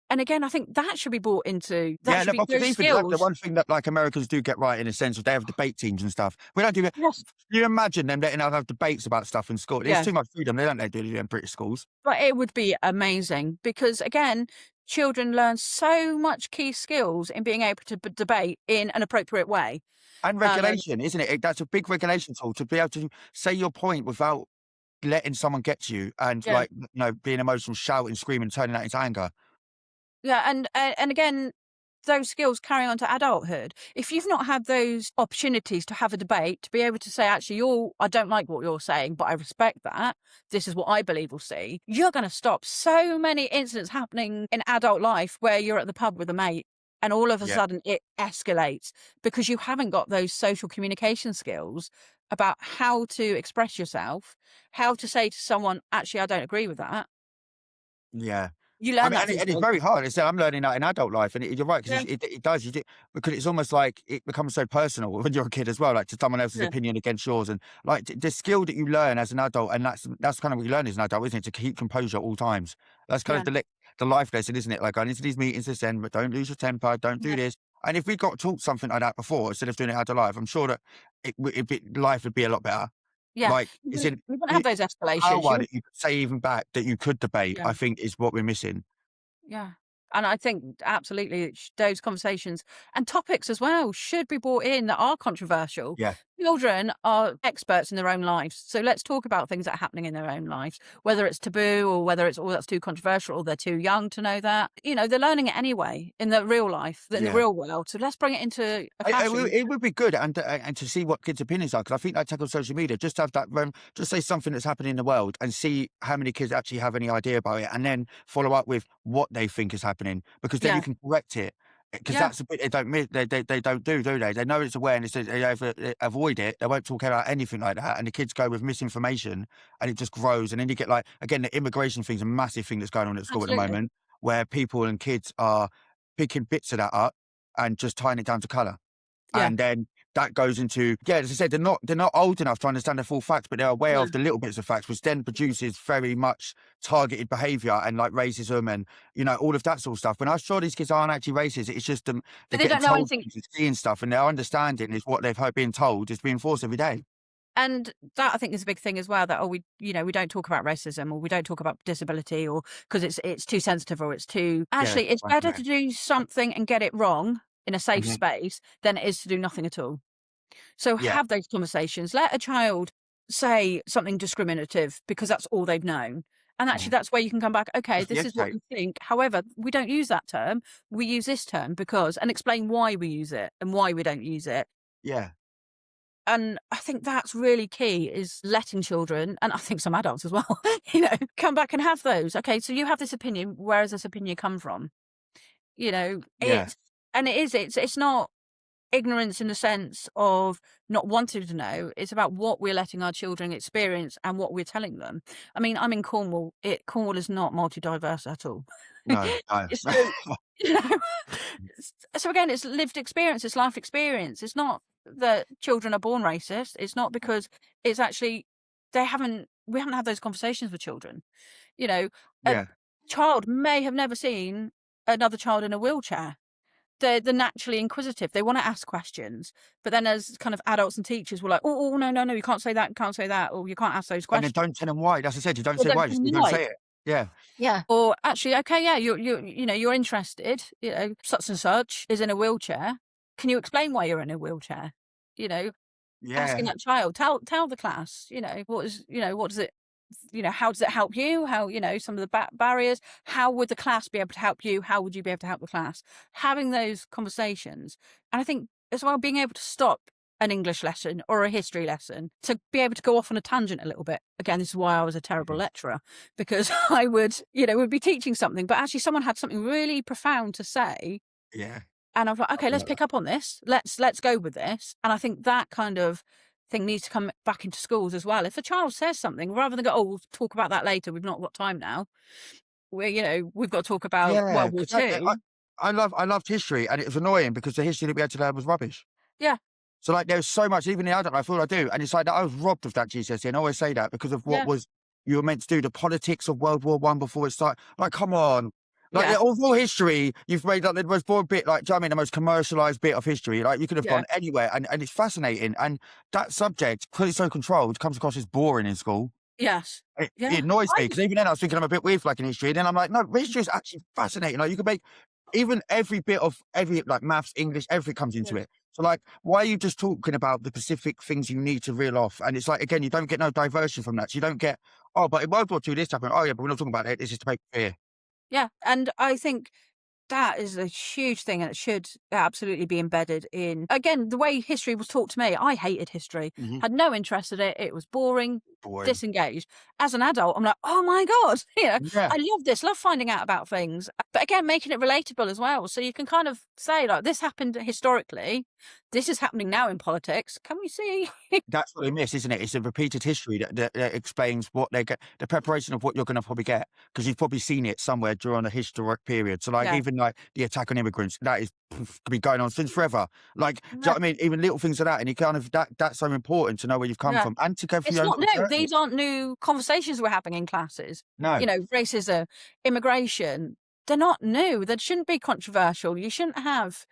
And again, I think that should be brought into that Yeah, should no, be but those even like the skills. one thing that like Americans do get right in a sense of they have debate teams and stuff. We don't do that. Yes. Can you imagine them letting us have debates about stuff in school? There's Yeah. too much freedom. They don't let do it in British schools. But it would be amazing because again, children learn so much key skills in being able to debate in an appropriate way. And Um, regulation, isn't it? That's a big regulation tool to be able to say your point without letting someone get to you and yeah. like, being emotional, shouting, screaming, turning that into anger. Yeah, and again, those skills carry on to adulthood. If you've not had those opportunities to have a debate, to be able to say, actually, I don't like what you're saying, but I respect that. This is what I believe we'll see. You're going to stop so many incidents happening in adult life where you're at the pub with a mate and all of a Yeah. sudden it escalates because you haven't got those social communication skills about how to express yourself, how to say to someone, actually, I don't agree with that. Yeah. You I learn mean, that through and it's school. very hard. I'm learning that in adult life, and you're right Yeah, because it does. You do because it's almost like it becomes so personal when you're a kid as well, like to someone else's yeah, opinion against yours, and like the skill that you learn as an adult, and that's kind of what you learn as an adult, isn't it? To keep composure at all times. That's kind yeah, of the life lesson, isn't it? Like going into these meetings this end, but don't lose your temper, don't do yeah. this. And if we got taught something like that before, instead of doing it adult life, I'm sure that life would be a lot better. Yeah, Like we it's wouldn't in we wouldn't have the those escalations. power You that you could say even back that you could debate. Yeah, I think is what we're missing. yeah, and I think absolutely those conversations and topics as well should be brought in that are controversial. Yeah. Children are experts in their own lives, so let's talk about things that are happening in their own lives, whether it's taboo or whether it's, "Oh, that's too controversial," or they're too young to know that. They're learning it anyway in the real life, in the Yeah. real world, so let's bring it into a classroom. It would be good and to see what kids' opinions are because I think I tackle social media just to have that just say something that's happening in the world and see how many kids actually have any idea about it and then follow up with what they think is happening because then you Yeah, can correct it because yeah, that's the bit they don't they don't do they? They know it's awareness they avoid it. They won't talk about anything like that and the kids go with misinformation and it just grows and then you get like again the immigration thing's a massive thing that's going on at school at the absolutely. moment where people and kids are picking bits of that up and just tying it down to colour. Yeah, And then that goes into as I said, they're not old enough to understand the full facts, but they're aware no, of the little bits of facts, which then produces very much targeted behaviour and like racism and all of that sort of stuff. When I'm sure these kids aren't actually racist, it's just them they're but they getting don't know told anything. things and seeing stuff, and their understanding is what they've heard being told is being forced every day. And that I think is a big thing as well, that, we don't talk about racism or we don't talk about disability or because it's too sensitive or it's too Yeah, actually, it's right, better yeah. to do something and get it wrong in a safe Mhm. space than it is to do nothing at all. So Yeah. have those conversations. Let a child say something discriminative because that's all they've known. And actually Mhm. that's where you can come back, okay, Just this is what educate. you think. However, we don't use that term. We use this term because and explain why we use it and why we don't use it. Yeah. And I think that's really key, is letting children, and I think some adults as well, come back and have those. Okay, so you have this opinion. Where has this opinion come from? Yeah. It's not ignorance in the sense of not wanting to know. It's about what we're letting our children experience and what we're telling them. I mean, I'm in Cornwall. Cornwall is not multi-diverse at all. No, no. So, you know, so again, it's lived experience, it's life experience. It's not that children are born racist. It's not, because it's actually we haven't had those conversations with children. A Yeah. child may have never seen another child in a wheelchair. They're naturally inquisitive. They want to ask questions. But then as kind of adults and teachers, we're like, oh, no, you can't say that, or you can't ask those And then questions. don't tell them why. That's what I said. You don't Or say don't why, tell just them you don't why. say it. Yeah. Yeah. Or actually, okay, yeah, you're interested, such and such is in a wheelchair. Can you explain why you're in a wheelchair? You know, Asking Yeah. that child, tell the class, what does it, how does it help you? How, some of the barriers, how would the class be able to help you? How would you be able to help the class? Having those conversations. And I think as well, being able to stop an English lesson or a history lesson to be able to go off on a tangent a little bit. Again, this is why I was a terrible Mhm. lecturer, because I would be teaching something, but actually someone had something really profound to say. Yeah. And I was like, I okay, feel let's like that. pick up on this. Let's go with this. And I think that kind of thing needs to come back into schools as well. If a child says something, rather than go, oh, we'll talk about that later, we've not got time now. We've got to talk about Yeah, World War 'cause Two. I loved history, and it was annoying because the history that we had to learn was rubbish. Yeah, So, like, there was so much, even in adult life, all I do, and it's like that I was robbed of that GCSE, and I always say that because of what yeah, was you were meant to do, the politics of World War One before it started. Like, come on. Like, yeah, of all history, you've made, like, the most boring bit, like, do you know what I mean, the most commercialised bit of history. Like, you could have yeah, gone anywhere, and it's fascinating, and that subject, because it's so controlled, comes across as boring in school. yes, It yeah. annoys me I because even then I was thinking I'm a bit weird for like an history. Then I'm like, no, history is actually fascinating. Like you can make even every bit of every like maths, English, everything comes into yeah, it. So like, why are you just talking about the specific things you need to reel off? And it's like again, you don't get no diversion from that. So you don't get, oh, but in World War II this happened. Oh yeah, but we're not talking about it. It's just to make fear. yeah. And I think that is a huge thing, and it should absolutely be embedded in, again, the way history was taught to me. I hated history, Hmm. had no interest in it. It was boring, Boring. disengaged. As an adult, I'm like, oh my God, Yeah. I love this, love finding out about things. But again, making it relatable as well. So you can kind of say, like, this happened historically, this is happening now in politics. Can we see? That's what they miss, isn't it? It's a repeated history that explains what they get, the preparation of what you're going to probably get, because you've probably seen it somewhere during a historic period. So, like, Yeah. even like the attack on immigrants, that is could be going on since forever. Like, do you know Yeah. what I mean? Even little things like that, and you kind of that's so important to know where you've come Yeah. from and to go through It's your own not little new. journey. These aren't new conversations we're having in classes. No, Racism, immigration, they're not new. They shouldn't be controversial. You shouldn't have,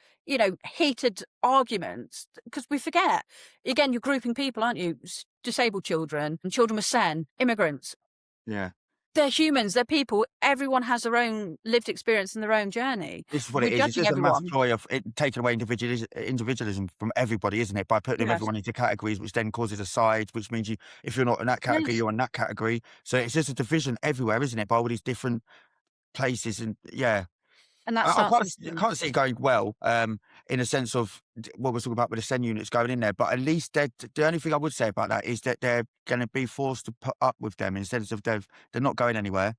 heated arguments, because we forget. Again, you're grouping people, aren't you? Disabled children, and children with SEN, immigrants. yeah. They're humans, they're people. Everyone has their own lived experience and their own journey. This is what We're it is. It's judging just a mass everyone. ploy of it, taking away individualism from everybody, isn't it? By putting Yes. everyone into categories, which then causes a side, which means you, if you're not in that category, Yes. you're in that category. So it's just a division everywhere, isn't it? By all these different places, and yeah, And that I starts can't in I schools. can't see it going well, in a sense of what we're talking about with the SEN units going in there. But at least the only thing I would say about that is that they're going to be forced to put up with them instead of they're not going anywhere.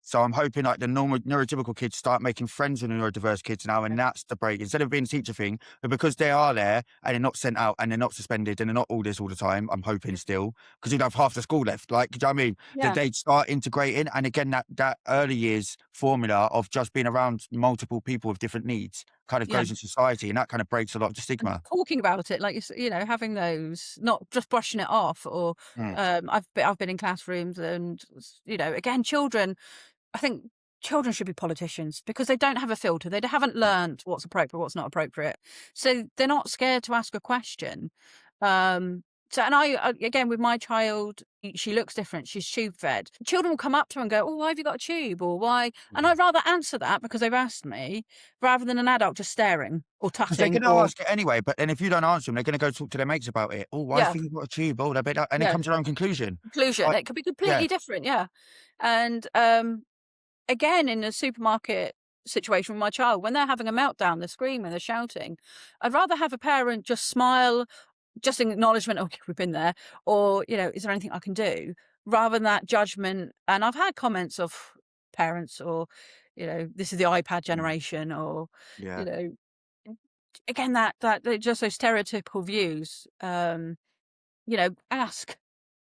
So I'm hoping like the normal neurotypical kids start making friends with the neurodiverse kids now, and that's the break. Instead of being a teacher thing, but because they are there and they're not sent out and they're not suspended and they're not all this all the time, I'm hoping still, because you'd have half the school left. Like, do you know what I mean? That Yeah. they'd start integrating. And again, that early years formula of just being around multiple people with different needs kind of Yeah. goes into society, and that kind of breaks a lot of the And stigma. talking about it, like having those, not just brushing it off. Or Mm. I've been in classrooms, and again, children. I think children should be politicians, because they don't have a filter. They haven't learnt what's appropriate, what's not appropriate. So they're not scared to ask a question. So, and again, with my child, she looks different. She's tube fed. Children will come up to her and go, "Oh, why have you got a tube?" Or why? And Mm. I'd rather answer that because they've asked me, rather than an adult just staring or Because they're tutting going to or, ask it anyway, but then if you don't answer them, they're going to go talk to their mates about it. Oh, why do you yeah, think you've got a tube? Oh, they bet and then yeah, come to their own conclusion. conclusion. Like, It could be yeah. completely different. Yeah. And, again, in a supermarket situation with my child, when they're having a meltdown, they're screaming, they're shouting, I'd rather have a parent just smile, just an acknowledgement, okay, we've been there, or, you know, is there anything I can do? Rather than that judgment. And I've had comments of parents or, you know, this is the iPad generation, or, Yeah. you know, again, that they're just those stereotypical views. You know, ask,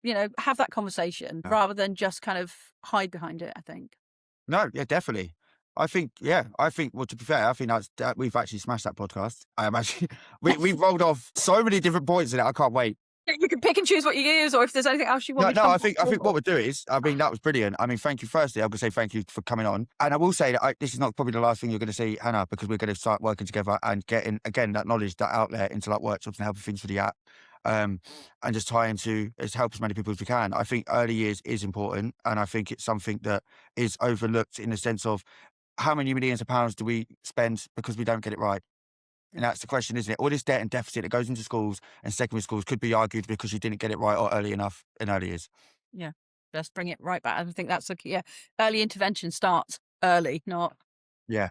you know, have that conversation Yeah. rather than just kind of hide behind it, I think. No, yeah, definitely. I think, well, to be fair, I think that we've actually smashed that podcast. I am actually, we've rolled off so many different points in it. I can't wait. You can pick and choose what you use, or if there's anything else you want No, me to no, come I back think to. what we'll do is, I mean, that was brilliant. I mean, thank you. Firstly, I'm going to say thank you for coming on. And I will say that this is not probably the last thing you're going to see, Hannah, because we're going to start working together and getting, again, that knowledge, that out there into like workshops and helping things for the app. And just trying to help as many people as we can. I think early years is important. And I think it's something that is overlooked in the sense of how many millions of pounds do we spend because we don't get it right? And that's the question, isn't it? All this debt and deficit that goes into schools and secondary schools could be argued because you didn't get it right or early enough in early years. Yeah, just bring it right back. I think that's the key. Yeah, early intervention starts early, not Yeah.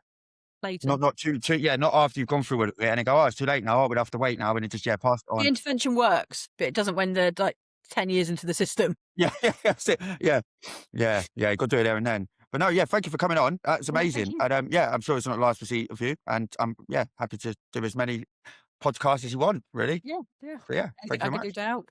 later. Not too, not after you've gone through it and they go, oh, it's too late now. Oh, we'd have to wait now. And it just, pass it The on. intervention works, but it doesn't when they're like 10 years into the system. Yeah, that's it. Yeah. You've got to do it there and then. But no, thank you for coming on. That's amazing. you. And I'm sure it's not the last we see of you. And I'm, happy to do as many podcasts as you want, really. Yeah. So, thank you Anything I very can much. do to help.